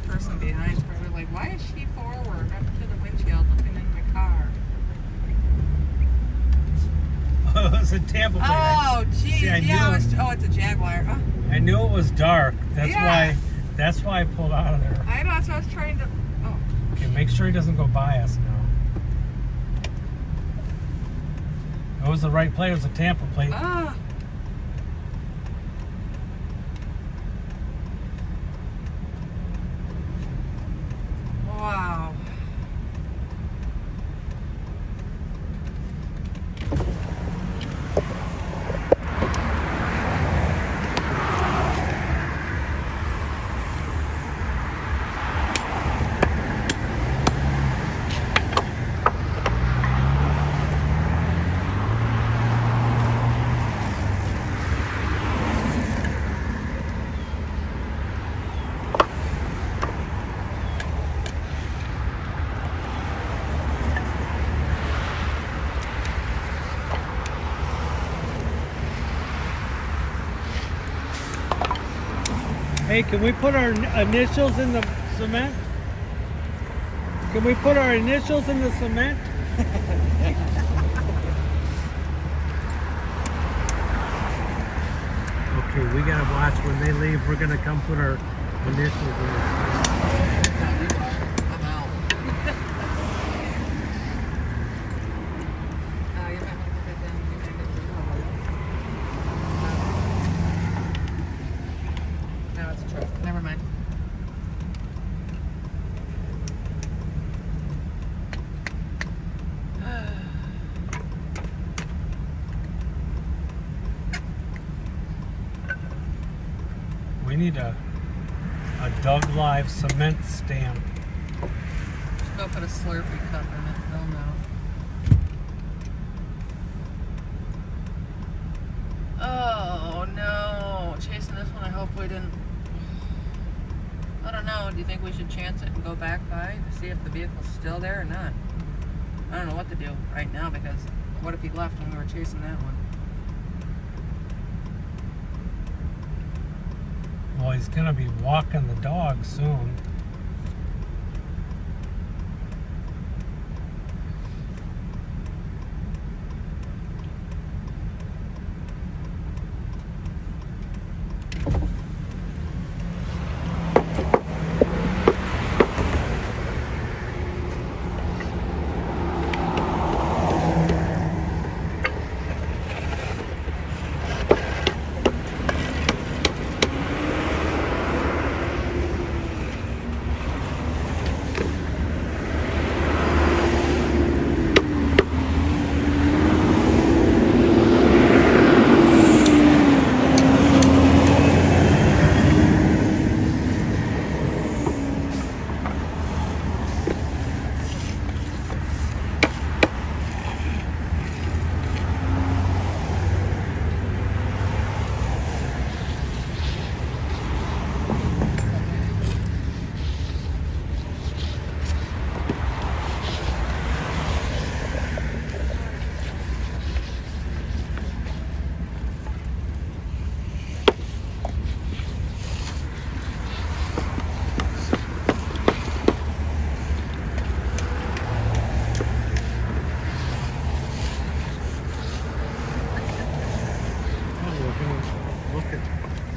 Person behind's probably like, why is she forward up to the windshield looking in my car? Oh, it's a Tampa plate. Oh, See, geez. I Yeah. knew It's a Jaguar. Oh. I knew it was dark. That's Yeah. why I pulled out of there. I know. That's what I was trying to. Oh. Okay, make sure he doesn't go by us now. It was the right plate. It was a Tampa plate. Ah. Wow. Hey, can we put our initials in the cement? Can we put our initials in the cement? Okay, we gotta watch when they leave. We're gonna come put our initials in the cement. I'm out. You might want to put that down. No, it's a truck. Never mind. We need a Doug Live cement stamp. Just go put a Slurpee cup in it. They'll know. Oh no! Chasing this one, I hope we didn't. I don't know. Do you think we should chance it and go back by to see if the vehicle's still there or not? I don't know what to do right now because what if he left when we were chasing that one? Well, he's gonna be walking the dog soon.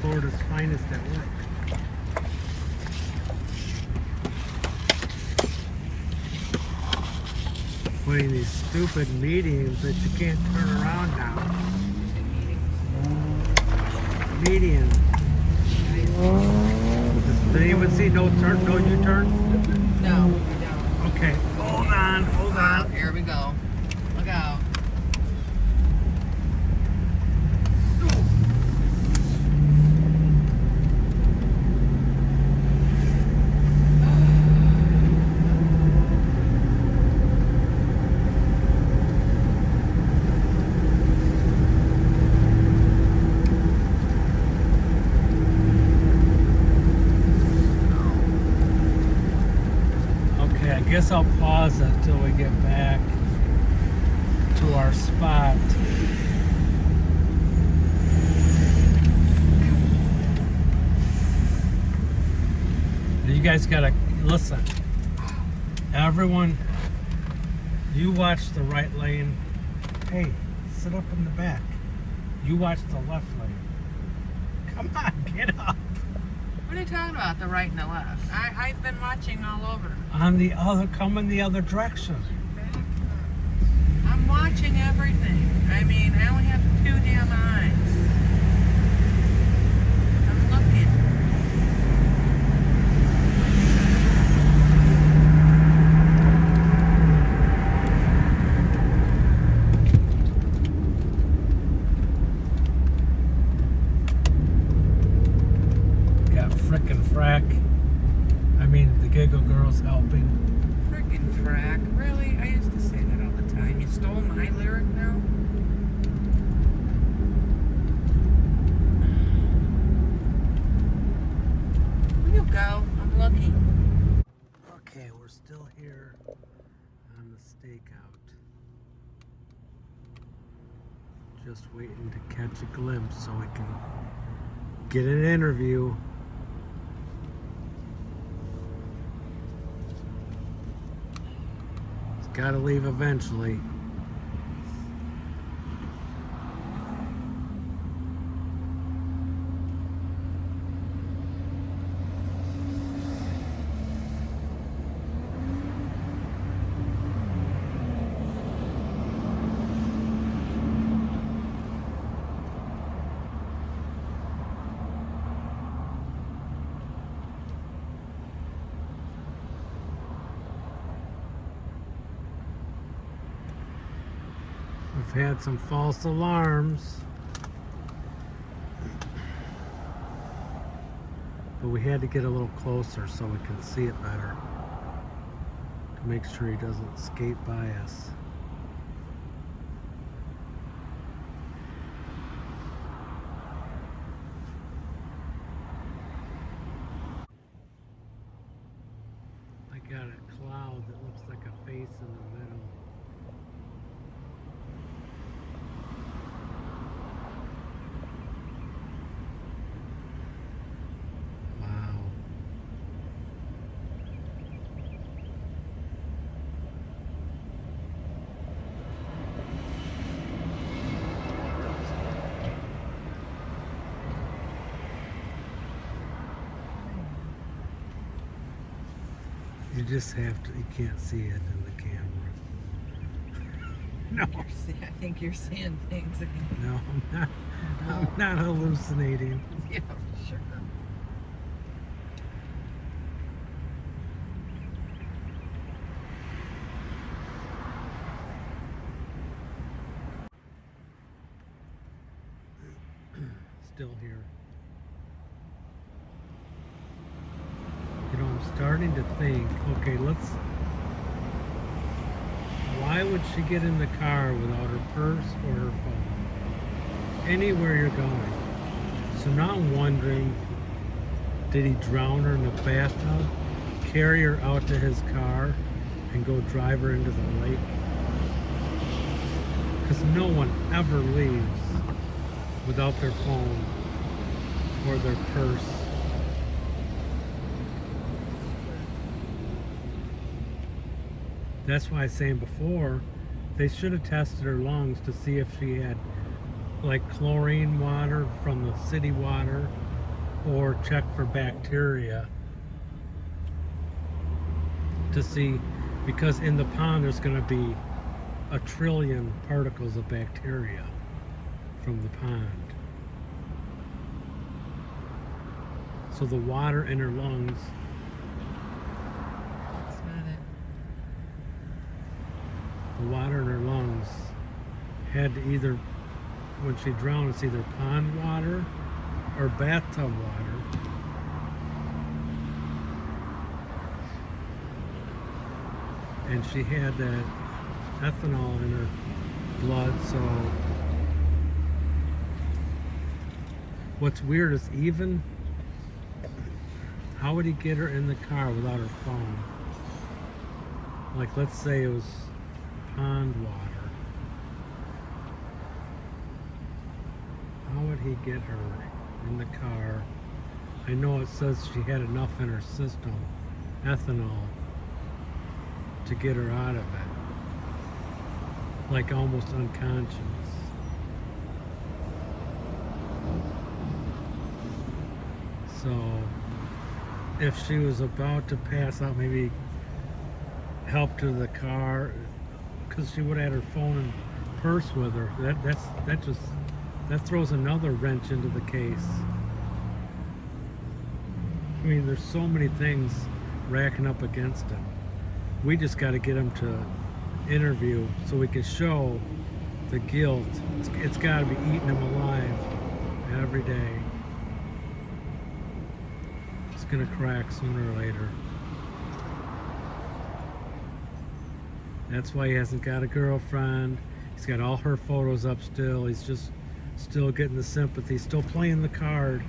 Florida's finest at work. Putting these stupid meetings that you can't turn around now. Median. Did anyone see no turn, no U-turn? No, we don't. Okay, hold on, hold on. Here we go. Look out. guess I'll pause it until we get back to our spot. You guys gotta listen. Everyone, you watch the right lane. Hey, sit up in the back. You watch the left lane. Come on, get up. What are you talking about, the right and the left? I've been watching all over. On the other, come in the other direction. I'm watching everything. I mean, I only have 2 damn eyes. I'm looking. Got frickin' frack. I mean, the Giggle Girl's helping. Frickin' frack. Really? I used to say that all the time. You stole my lyric now? Will you go? I'm looking. Okay, we're still here on the stakeout. Just waiting to catch a glimpse so we can get an interview. He's got to leave eventually. We've had some false alarms, but we had to get a little closer so we can see it better to make sure he doesn't skate by us. I got a cloud that looks like a face in the middle. You just have to, you can't see it in the camera. No. I think you're seeing things again. No, I'm not hallucinating. Yeah, sure. Still here. You know, I'm starting to think, okay, why would she get in the car without her purse or her phone? Anywhere you're going. So now I'm wondering, did he drown her in the bathtub, carry her out to his car, and go drive her into the lake? Because no one ever leaves without their phone or their purse. That's why I was saying before, they should have tested her lungs to see if she had like chlorine water from the city water, or check for bacteria to see, because in the pond there's going to be 1 trillion particles of bacteria from the pond. So the water in her lungs, That's not it. the water in her lungs had to either, when she drowned, it's either pond water or bathtub water. And she had that ethanol in her blood, so what's weird is, even how would he get her in the car without her phone? Like, let's say it was pond water. How would he get her in the car? I know it says she had enough in her system, ethanol, to get her out of it. Like almost unconscious. So, if she was about to pass out, maybe help to the car, because she would have had her phone and purse with her. That throws another wrench into the case. I mean, there's so many things racking up against him. We just got to get him to interview so we can show the guilt. It's got to be eating him alive every day. It's gonna crack sooner or later. That's why he hasn't got a girlfriend. He's got all her photos up still. He's just still getting the sympathy, still playing the card.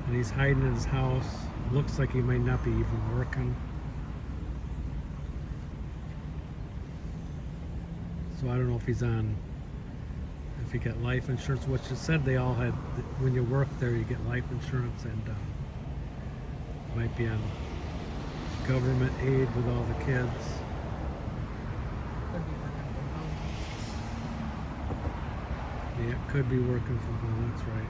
And he's hiding in his house. Looks like he might not be even working. So I don't know if he's on, if he got life insurance, which it said they all had, when you work there you get life insurance, and might be on government aid with all the kids. Yeah, it could be working from home, that's right.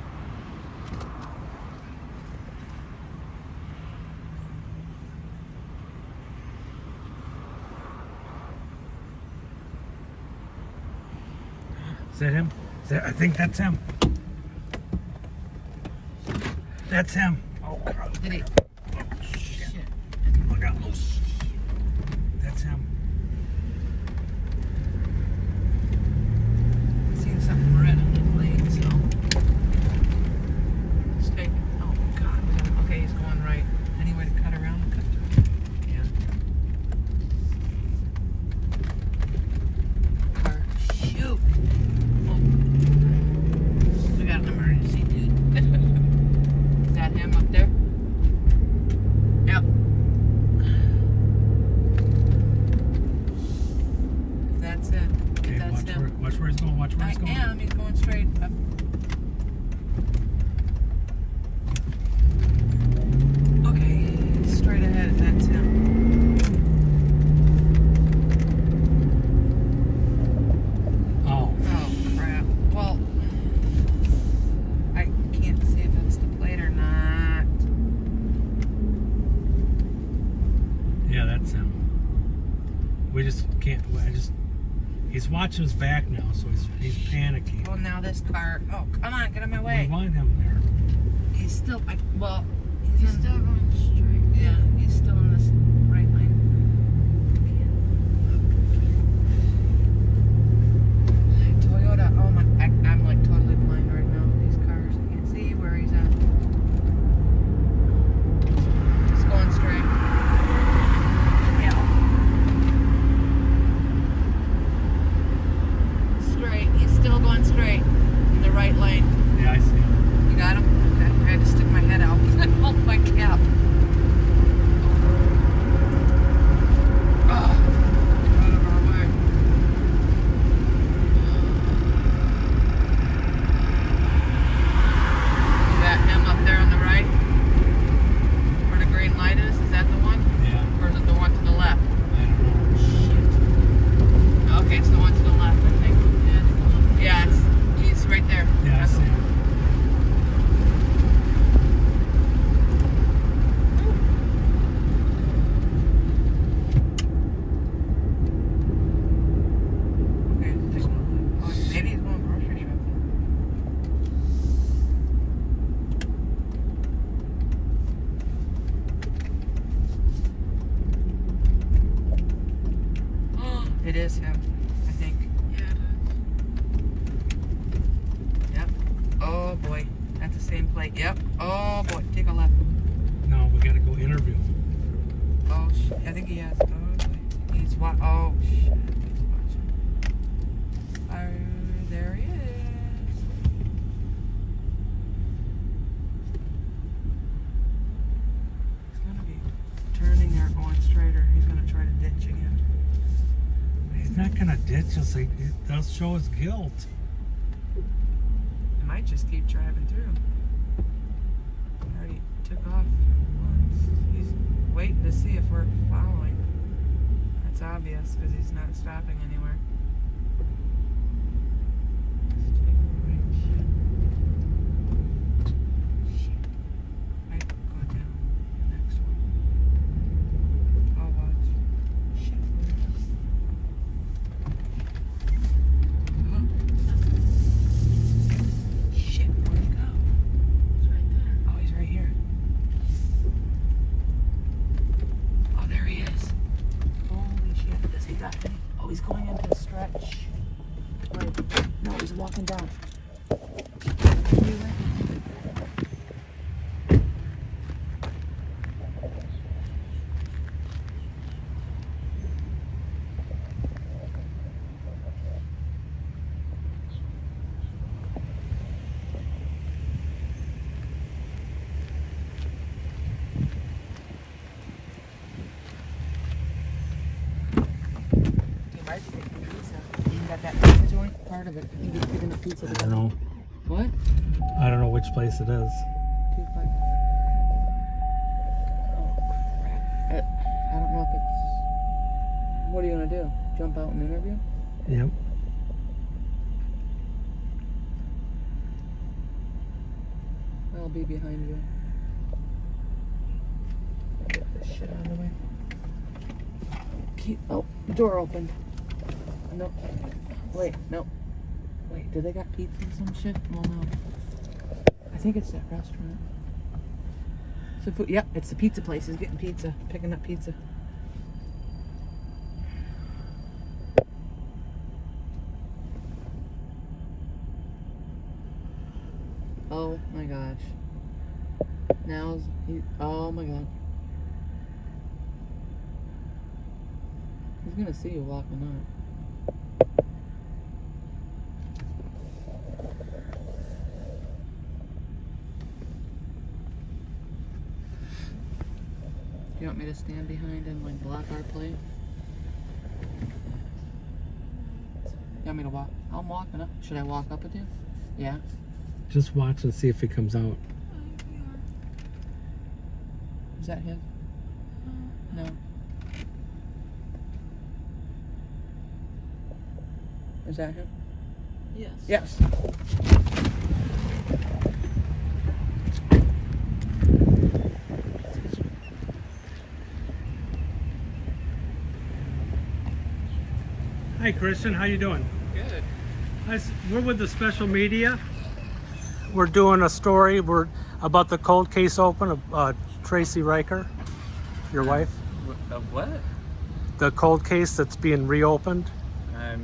Is that him? I think that's him. That's him. Oh, God. Did he? Oh, shit. Look out. Oh, shit. That's him. I seen something red on the plate, so. Let's take it. Oh, God. Okay, he's going right. Any way to cut around? Cut to it. Yeah. Car. Shoot. We got an emergency, dude. Is that him up there? Yep. If that's it. If Okay, that's him. watch where he's going. Watch where he's going. I am. He's going straight up. Okay, straight ahead. If that's him. Oh. Oh crap. Well, I can't see if it's the plate or not. Yeah, that's him. We just can't. He's watching his back now, so he's panicking. Well, now this car. Oh, come on, get out of my way. We want him there. He's still. He's still going straight. Yeah, he's still in this right lane. Toyota. Oh my! I'm like totally blind right now. These cars. I can't see where he's at. He's going straight. Yeah. Straight. He's still going straight in the right lane. Yeah, I see him. You got him? Okay. I had to stick my head out and hold my cap. Oh, out of our way. Is that him up there on the right? Where the green light is? Is that the one? Yeah. Or is it the one to the left? I don't know. Shit. Okay, it's the one to the left, I think. Yeah, it's the one. Yeah, he's right there. Yeah, I see him. Okay, maybe he's going grocery shopping. It is him, I think. Yeah, it is. Yep. Oh boy, that's the same plate. Yep. Oh boy, take a left. No, we gotta go interview him. Oh shit, I think he has. Oh boy, he's oh shit, he's watching. Oh, there he is. He's gonna be turning or going straight, or he's gonna try to ditch again. gonna ditch us. They'll show us guilt. I might just keep driving through. He already took off once. He's waiting to see if we're following. That's obvious because he's not stopping anywhere. Let's take a right. Shit. Might go down the next one. I'll watch. Shit. Shit, where'd he go? He's right there. Oh, he's right here. Oh, there he is. Holy shit. Does he got any? Oh, he's going into a stretch. Wait. No, he's walking down. Got that pizza joint part of it. I think he's picking up pizza. I don't know. What? I don't know which place it is. 2-5. Oh crap! I don't know if it's. What are you gonna do? Jump out and interview? Yep. I'll be behind you. Get this shit out of the way. Oh, the door opened. No. Wait, no. Wait, do they got pizza or some shit? Well, no. I think it's that restaurant. So, yep, it's the pizza place. He's getting pizza, picking up pizza. Oh my gosh. Now's he. Oh my god. He's gonna see you walking up. You want me to stand behind and like block our plate? You want me to walk? I'm walking up. Should I walk up with you? Yeah. Just watch and see if he comes out. Is that him? No. Is that him? Yes. Yes. Hi, Christian. How you doing? Good. We're with the special media. We're doing a story about the cold case open of Tracey Rieker, your wife. Of what? The cold case that's being reopened. I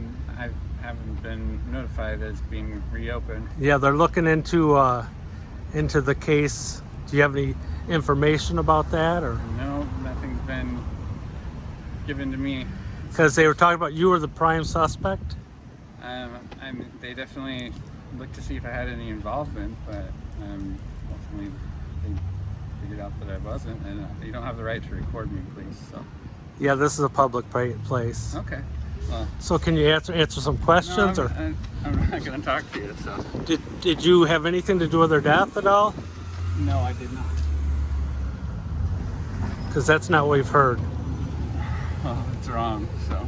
haven't been notified that it's being reopened. Yeah, they're looking into the case. Do you have any information about that, or? No, nothing's been given to me. Because they were talking about you were the prime suspect. They definitely looked to see if I had any involvement, but ultimately they figured out that I wasn't, and you don't have the right to record me, please. So. Yeah, this is a public place. Okay. Well, so can you answer some questions, no, or? I'm not going to talk to you. So. Did you have anything to do with her death at all? No, I did not. Because that's not what we've heard. Well, it's wrong. So.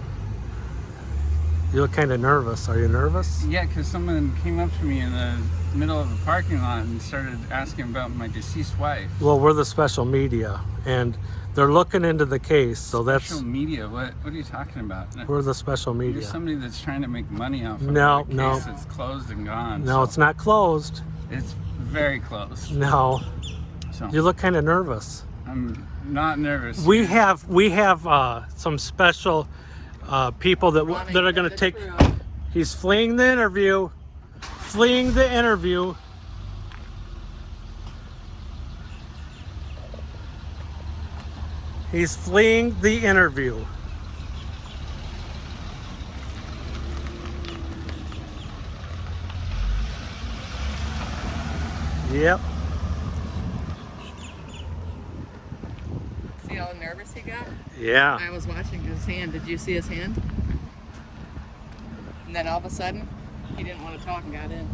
You look kind of nervous. Are you nervous? Yeah, because someone came up to me in the middle of a parking lot and started asking about my deceased wife. Well, we're the special media, and they're looking into the case. So that's special media. What are you talking about? We're the special media. You're somebody that's trying to make money off of no, a case no. that's closed and gone. No, so it's not closed. It's very close. No. So you look kind of nervous. I'm not nervous. We have some special people that are going to take. He's fleeing the interview. Fleeing the interview. He's fleeing the interview. Yep. See how nervous he got? Yeah. I was watching his hand. Did you see his hand? And then all of a sudden, he didn't want to talk and got in.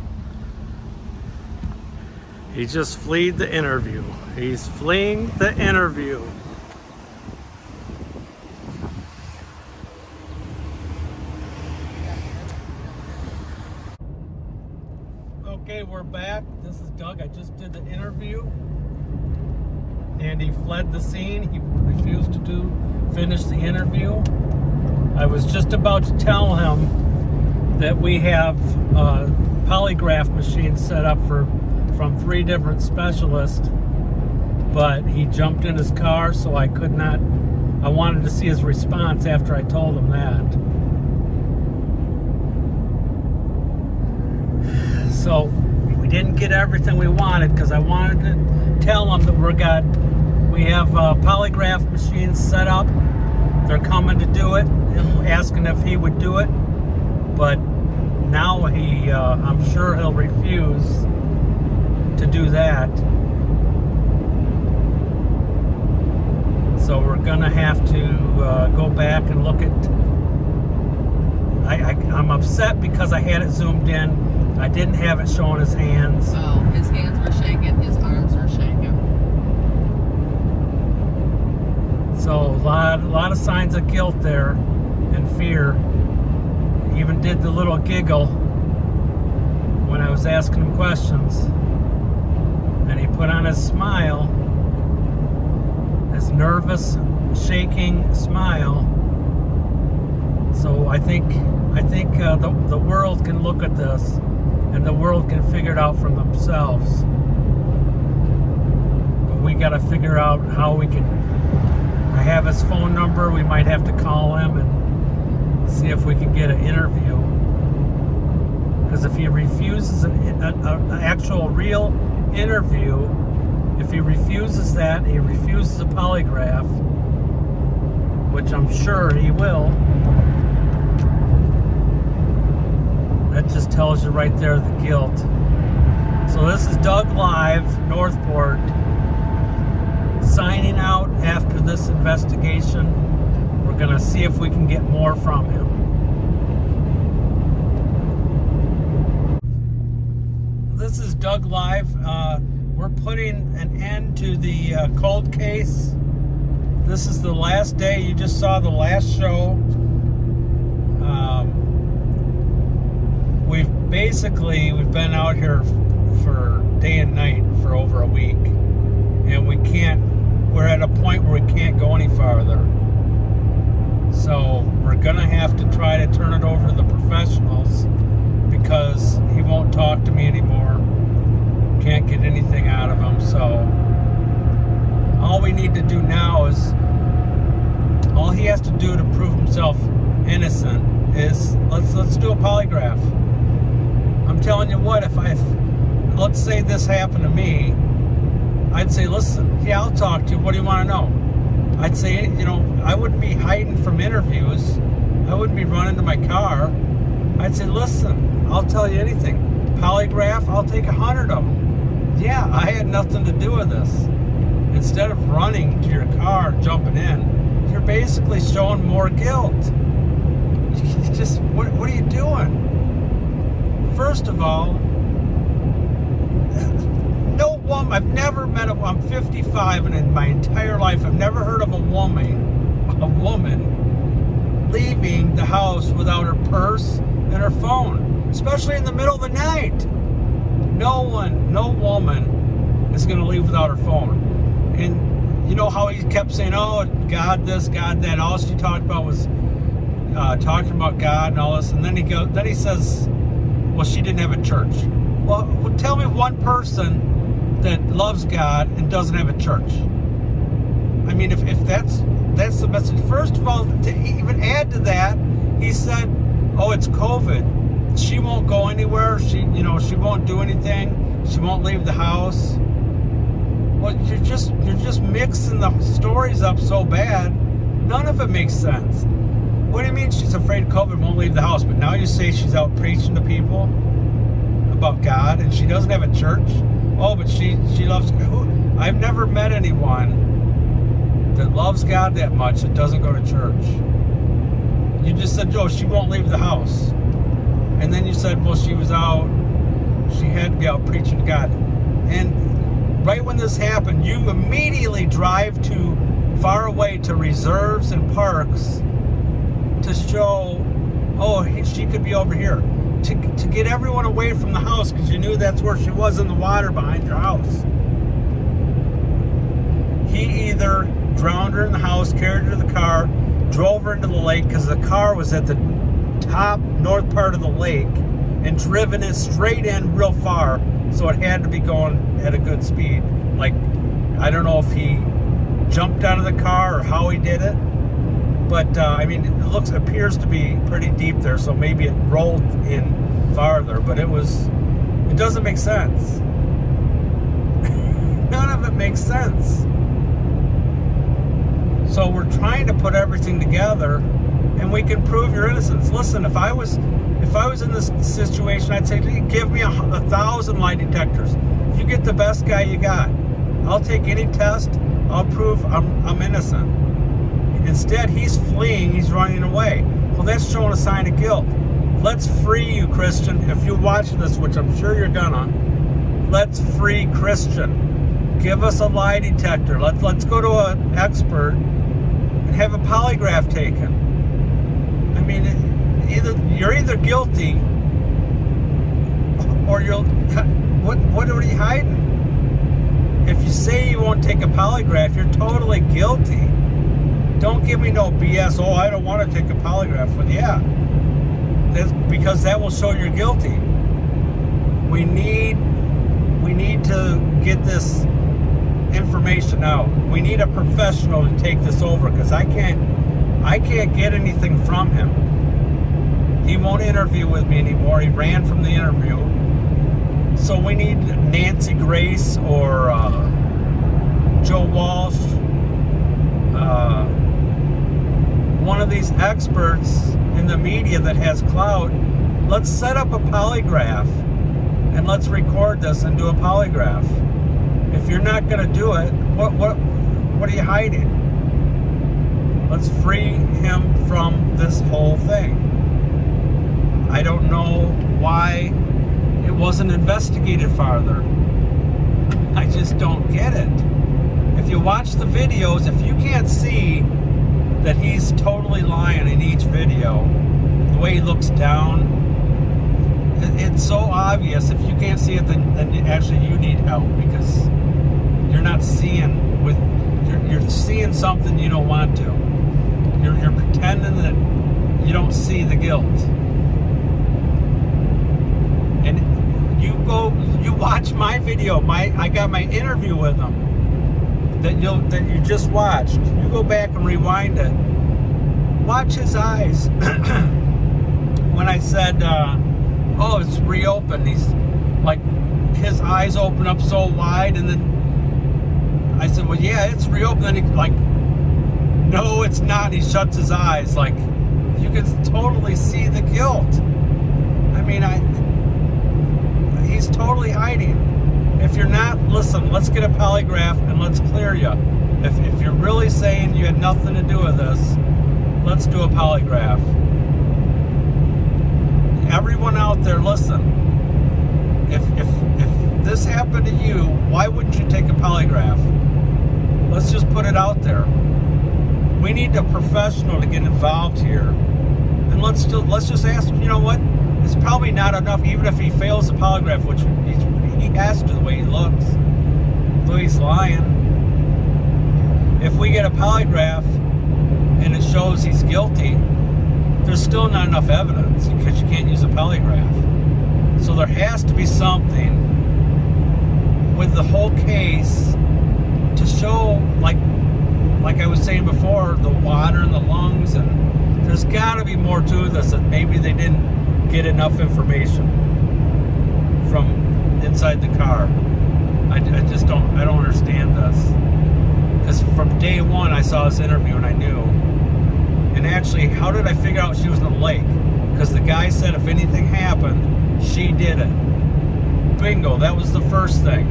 He just fled the interview. He's fleeing the interview. Okay, we're back. This is Doug. I just did the interview. And he fled the scene. He refused to finish the interview. I was just about to tell him that we have polygraph machines set up from 3 different specialists, but he jumped in his car, so I could not. I wanted to see his response after I told him that. So we didn't get everything we wanted because I wanted to tell him that we have polygraph machines set up. They're coming to do it, asking if he would do it, but now I'm sure he'll refuse to do that. So we're gonna have to go back and look at. I'm upset because I had it zoomed in. I didn't have it showing his hands. Oh, his hands were shaking, his arms were shaking. So a lot of signs of guilt there and fear. He even did the little giggle when I was asking him questions. And he put on his smile, his nervous, shaking smile. So I think the world can look at this, and the world can figure it out for themselves. But we got to figure out how we can. I have his phone number. We might have to call him and see if we can get an interview. Because if he refuses an actual real interview, if he refuses that, he refuses a polygraph, which I'm sure he will. That just tells you right there the guilt. So this is Doug Live, Northport, signing out after this investigation. We're gonna see if we can get more from him. This is Doug Live. We're putting an end to the cold case. This is the last day. You just saw the last show. We've been out here for day and night for over a week, and we're at a point where we can't go any farther. So we're gonna have to try to turn it over to the professionals because he won't talk to me anymore. Can't get anything out of him. So all we need to do now is, all he has to do to prove himself innocent is let's do a polygraph. I'm telling you what, if let's say this happened to me, I'd say, listen, yeah, I'll talk to you. What do you want to know? I'd say, I wouldn't be hiding from interviews. I wouldn't be running to my car. I'd say, listen, I'll tell you anything. Polygraph, I'll take 100 of them. Yeah, I had nothing to do with this. Instead of running to your car, jumping in, you're basically showing more guilt. What are you doing? First of all, no woman, I've never met I'm 55, and in my entire life, I've never heard of a woman leaving the house without her purse and her phone, especially in the middle of the night. No woman is going to leave without her phone. And you know how he kept saying, oh, God this, God that. All she talked about was talking about God and all this. And then he says, well, she didn't have a church. Well, tell me one person that loves God and doesn't have a church. I mean, if that's the message. First of all, to even add to that, he said, oh, it's COVID. She won't go anywhere. She won't do anything. She won't leave the house. Well, you're just mixing the stories up so bad. None of it makes sense. What do you mean she's afraid COVID, won't leave the house? But now you say she's out preaching to people about God and she doesn't have a church? Oh, but she loves God. I've never met anyone that loves God that much that doesn't go to church. You just said, oh, she won't leave the house. And then you said, well, she was out, she had to be out preaching to God. And right when this happened, you immediately drive to far away to reserves and parks to show, oh, she could be over here. To get everyone away from the house, because you knew that's where she was, in the water behind your house. He either drowned her in the house, carried her to the car, drove her into the lake, because the car was at the top north part of the lake, and driven it straight in real far, so it had to be going at a good speed. Like, I don't know if he jumped out of the car or how he did it, but I mean, it appears to be pretty deep there, so maybe it rolled in farther, but it doesn't make sense. None of it makes sense. So we're trying to put everything together, and we can prove your innocence. Listen, if I was in this situation, I'd say, give me 1,000 lie detectors. You get the best guy you got. I'll take any test. I'll prove I'm innocent. Instead, he's fleeing. He's running away. Well, that's showing a sign of guilt. Let's free you, Christian. If you're watching this, which I'm sure you're gonna, let's free Christian. Give us a lie detector. Let's go to an expert and have a polygraph taken. I mean, you're either guilty or you're what are you hiding? If you say you won't take a polygraph, you're totally guilty. Don't give me no BS. Oh, I don't want to take a polygraph. Well, yeah, that's because that will show you're guilty. We need to get this information out. We need a professional to take this over, because I can't get anything from him. He won't interview with me anymore. He ran from the interview. So we need Nancy Grace or Joe Walsh, one of these experts in the media that has clout. Let's set up a polygraph and let's record this and do a polygraph. If you're not going to do it, what are you hiding? Let's free him from this whole thing. I don't know why it wasn't investigated farther. I just don't get it. If you watch the videos, if you can't see that he's totally lying in each video, the way he looks down, it's so obvious. If you can't see it, then actually you need help, because you're not seeing you're seeing something you don't want to. You're pretending that you don't see the guilt. And you watch my video. I got my interview with him that you just watched. You go back and rewind it. Watch his eyes. When I said, oh, it's reopened, he's like, his eyes open up so wide, and then I said, well, yeah, it's reopened. And he's like, no, it's not. He shuts his eyes. Like, you can totally see the guilt. I mean, he's totally hiding. If you're not, listen, let's get a polygraph and let's clear you. If you're really saying you had nothing to do with this, let's do a polygraph. Everyone out there, listen. If this happened to you, why wouldn't you take a polygraph? Let's just put it out there. We need a professional to get involved here. And let's just ask, you know what? It's probably not enough, even if he fails the polygraph, which he has to, the way he looks, the way he's lying. If we get a polygraph and it shows he's guilty, there's still not enough evidence, because you can't use a polygraph. So there has to be something with the whole case to show, like I was saying before, the water in the lungs, and there's got to be more to this, that maybe they didn't get enough information from inside the car. I don't understand this, because from day one I saw this interview and I knew. And actually, how did I figure out she was in the lake? Because the guy said if anything happened, she did it. Bingo, that was the first thing.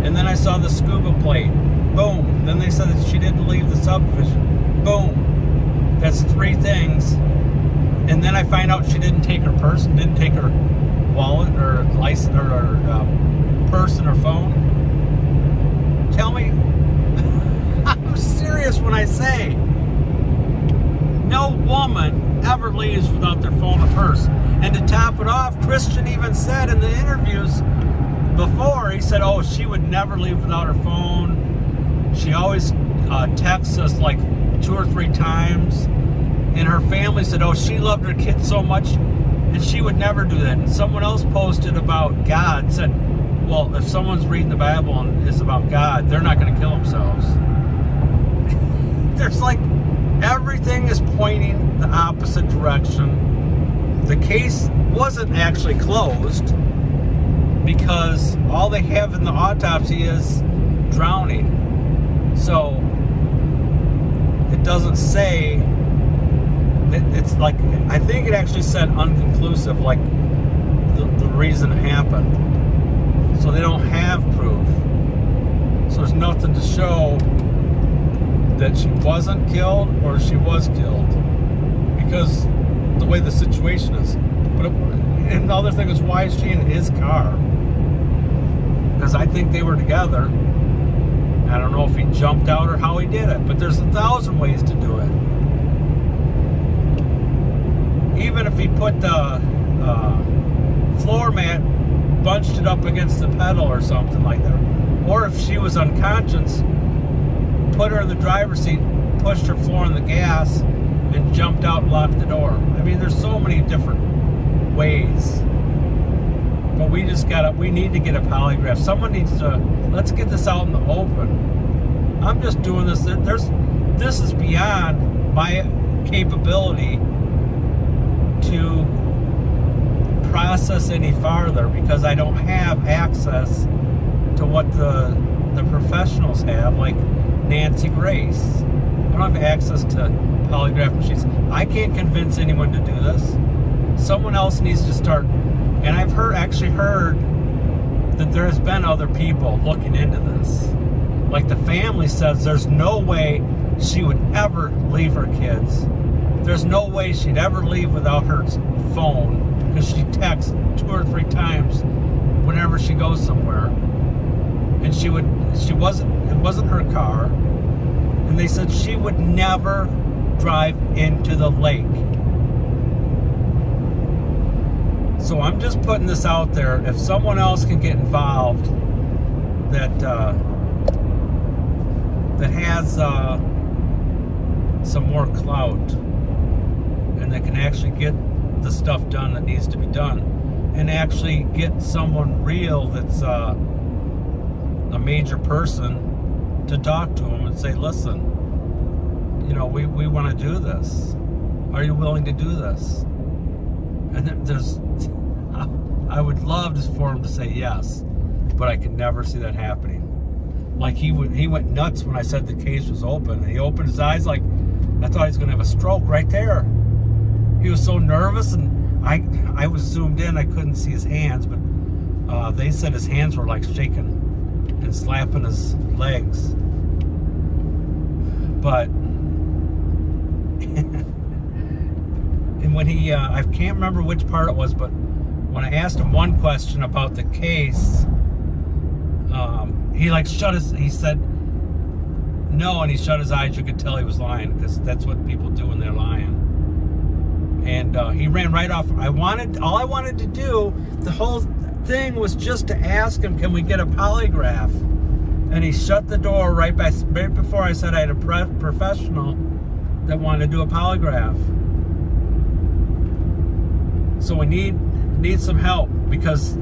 And then I saw the scuba plate. Boom. Then they said that she didn't leave the subdivision. Boom. That's three things. And then I find out she didn't take her purse, didn't take her wallet or license or purse and her phone. Tell me, I'm serious when I say no woman ever leaves without their phone or purse. And to top it off, Christian even said in the interviews before, he said, oh, she would never leave without her phone. She always texts us like 2 or 3 times. And her family said, oh, she loved her kids so much and she would never do that. And someone else posted about God, said, well, if someone's reading the Bible and it's about God, they're not going to kill themselves. There's like, everything is pointing the opposite direction. The case wasn't actually closed because all they have in the autopsy is drowning. So it doesn't say, it's like, I think it actually said unconclusive, like the reason it happened. So they don't have proof. So there's nothing to show that she wasn't killed or she was killed because the way the situation is. But and the other thing is, why is she in his car? Because I think they were together. I don't know if he jumped out or how he did it, but there's 1,000 ways to do it. Even if he put the floor mat, bunched it up against the pedal or something like that. Or if she was unconscious, put her in the driver's seat, pushed her floor on the gas, and jumped out and locked the door. I mean, there's so many different ways. But we need to get a polygraph. Someone needs to, let's get this out in the open. I'm just doing this. This is beyond my capability to process any farther because I don't have access to what the professionals have, like Nancy Grace. I don't have access to polygraph machines. I can't convince anyone to do this. Someone else needs to start. And I've actually heard that there has been other people looking into this. Like the family says there's no way she would ever leave her kids. There's no way she'd ever leave without her phone because she texts 2 or 3 times whenever she goes somewhere. And it wasn't her car. And they said she would never drive into the lake. So I'm just putting this out there. If someone else can get involved that has some more clout and that can actually get the stuff done that needs to be done and actually get someone real that's a major person to talk to them and say, listen, you know, we want to do this. Are you willing to do this? And I would love for him to say yes, but I could never see that happening. Like he went nuts when I said the case was open. And he opened his eyes like I thought he was going to have a stroke right there. He was so nervous, and I was zoomed in. I couldn't see his hands, but they said his hands were like shaking and slapping his legs. But and when he, I can't remember which part it was, but when I asked him one question about the case, he like he said no, and he shut his eyes. You could tell he was lying because that's what people do when they're lying. And he ran right off. All I wanted to do, the whole thing was just to ask him, can we get a polygraph? And he shut the door right before I said I had a professional that wanted to do a polygraph. So we need some help because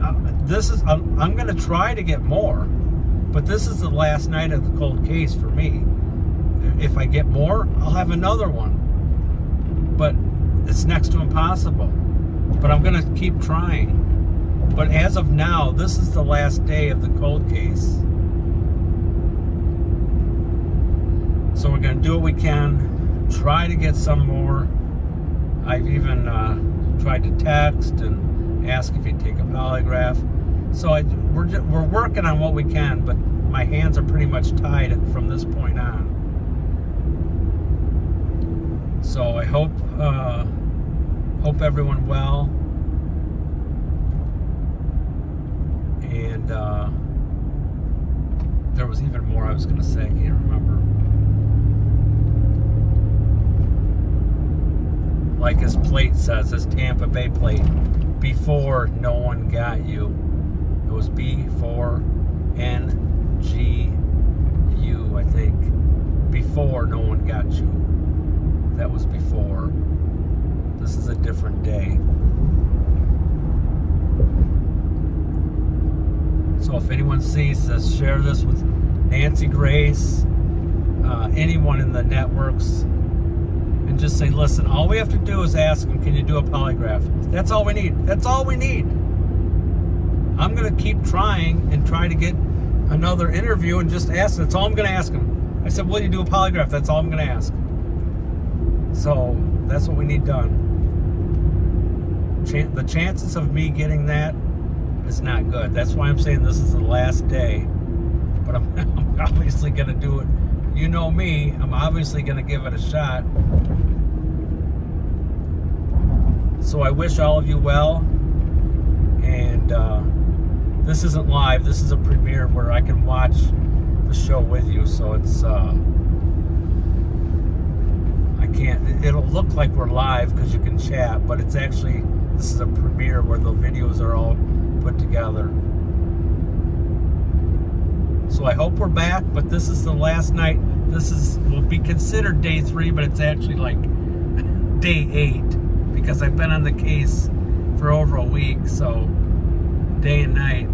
I'm going to try to get more, but this is the last night of the cold case for me. If I get more, I'll have another one, but it's next to impossible. But I'm going to keep trying. But as of now, this is the last day of the cold case. So we're going to do what we can, try to get some more. I've even tried to text and ask if he'd take a polygraph. So we're working on what we can, but my hands are pretty much tied from this point on. So I hope Hope everyone well. And there was even more I was going to say. I can't remember. Like his plate says, his Tampa Bay plate, before no one got you. It was B4NGU, I think. Before no one got you. That was before. This is a different day. So if anyone sees this, share this with Nancy Grace, anyone in the networks, and just say, listen, all we have to do is ask them, can you do a polygraph? That's all we need. That's all we need. I'm going to keep trying and try to get another interview and just ask them. That's all I'm going to ask them. I said, will you do a polygraph? That's all I'm going to ask. So that's what we need done. The chances of me getting that is not good. That's why I'm saying this is the last day. But I'm obviously going to do it. You know me, I'm obviously going to give it a shot. So I wish all of you well. And this isn't live. This is a premiere where I can watch the show with you. So it's I can't. It'll look like we're live because you can chat, but it's actually, this is a premiere where the videos are all put together. So I hope we're back, but this is the last night. This will be considered day 3, but it's actually like day 8 because I've been on the case for over a week, so day and night.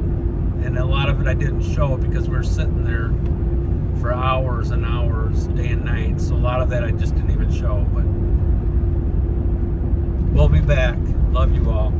And a lot of it I didn't show because we were sitting there for hours and hours, day and night. So a lot of that I just didn't even show, but we'll be back. Love you all.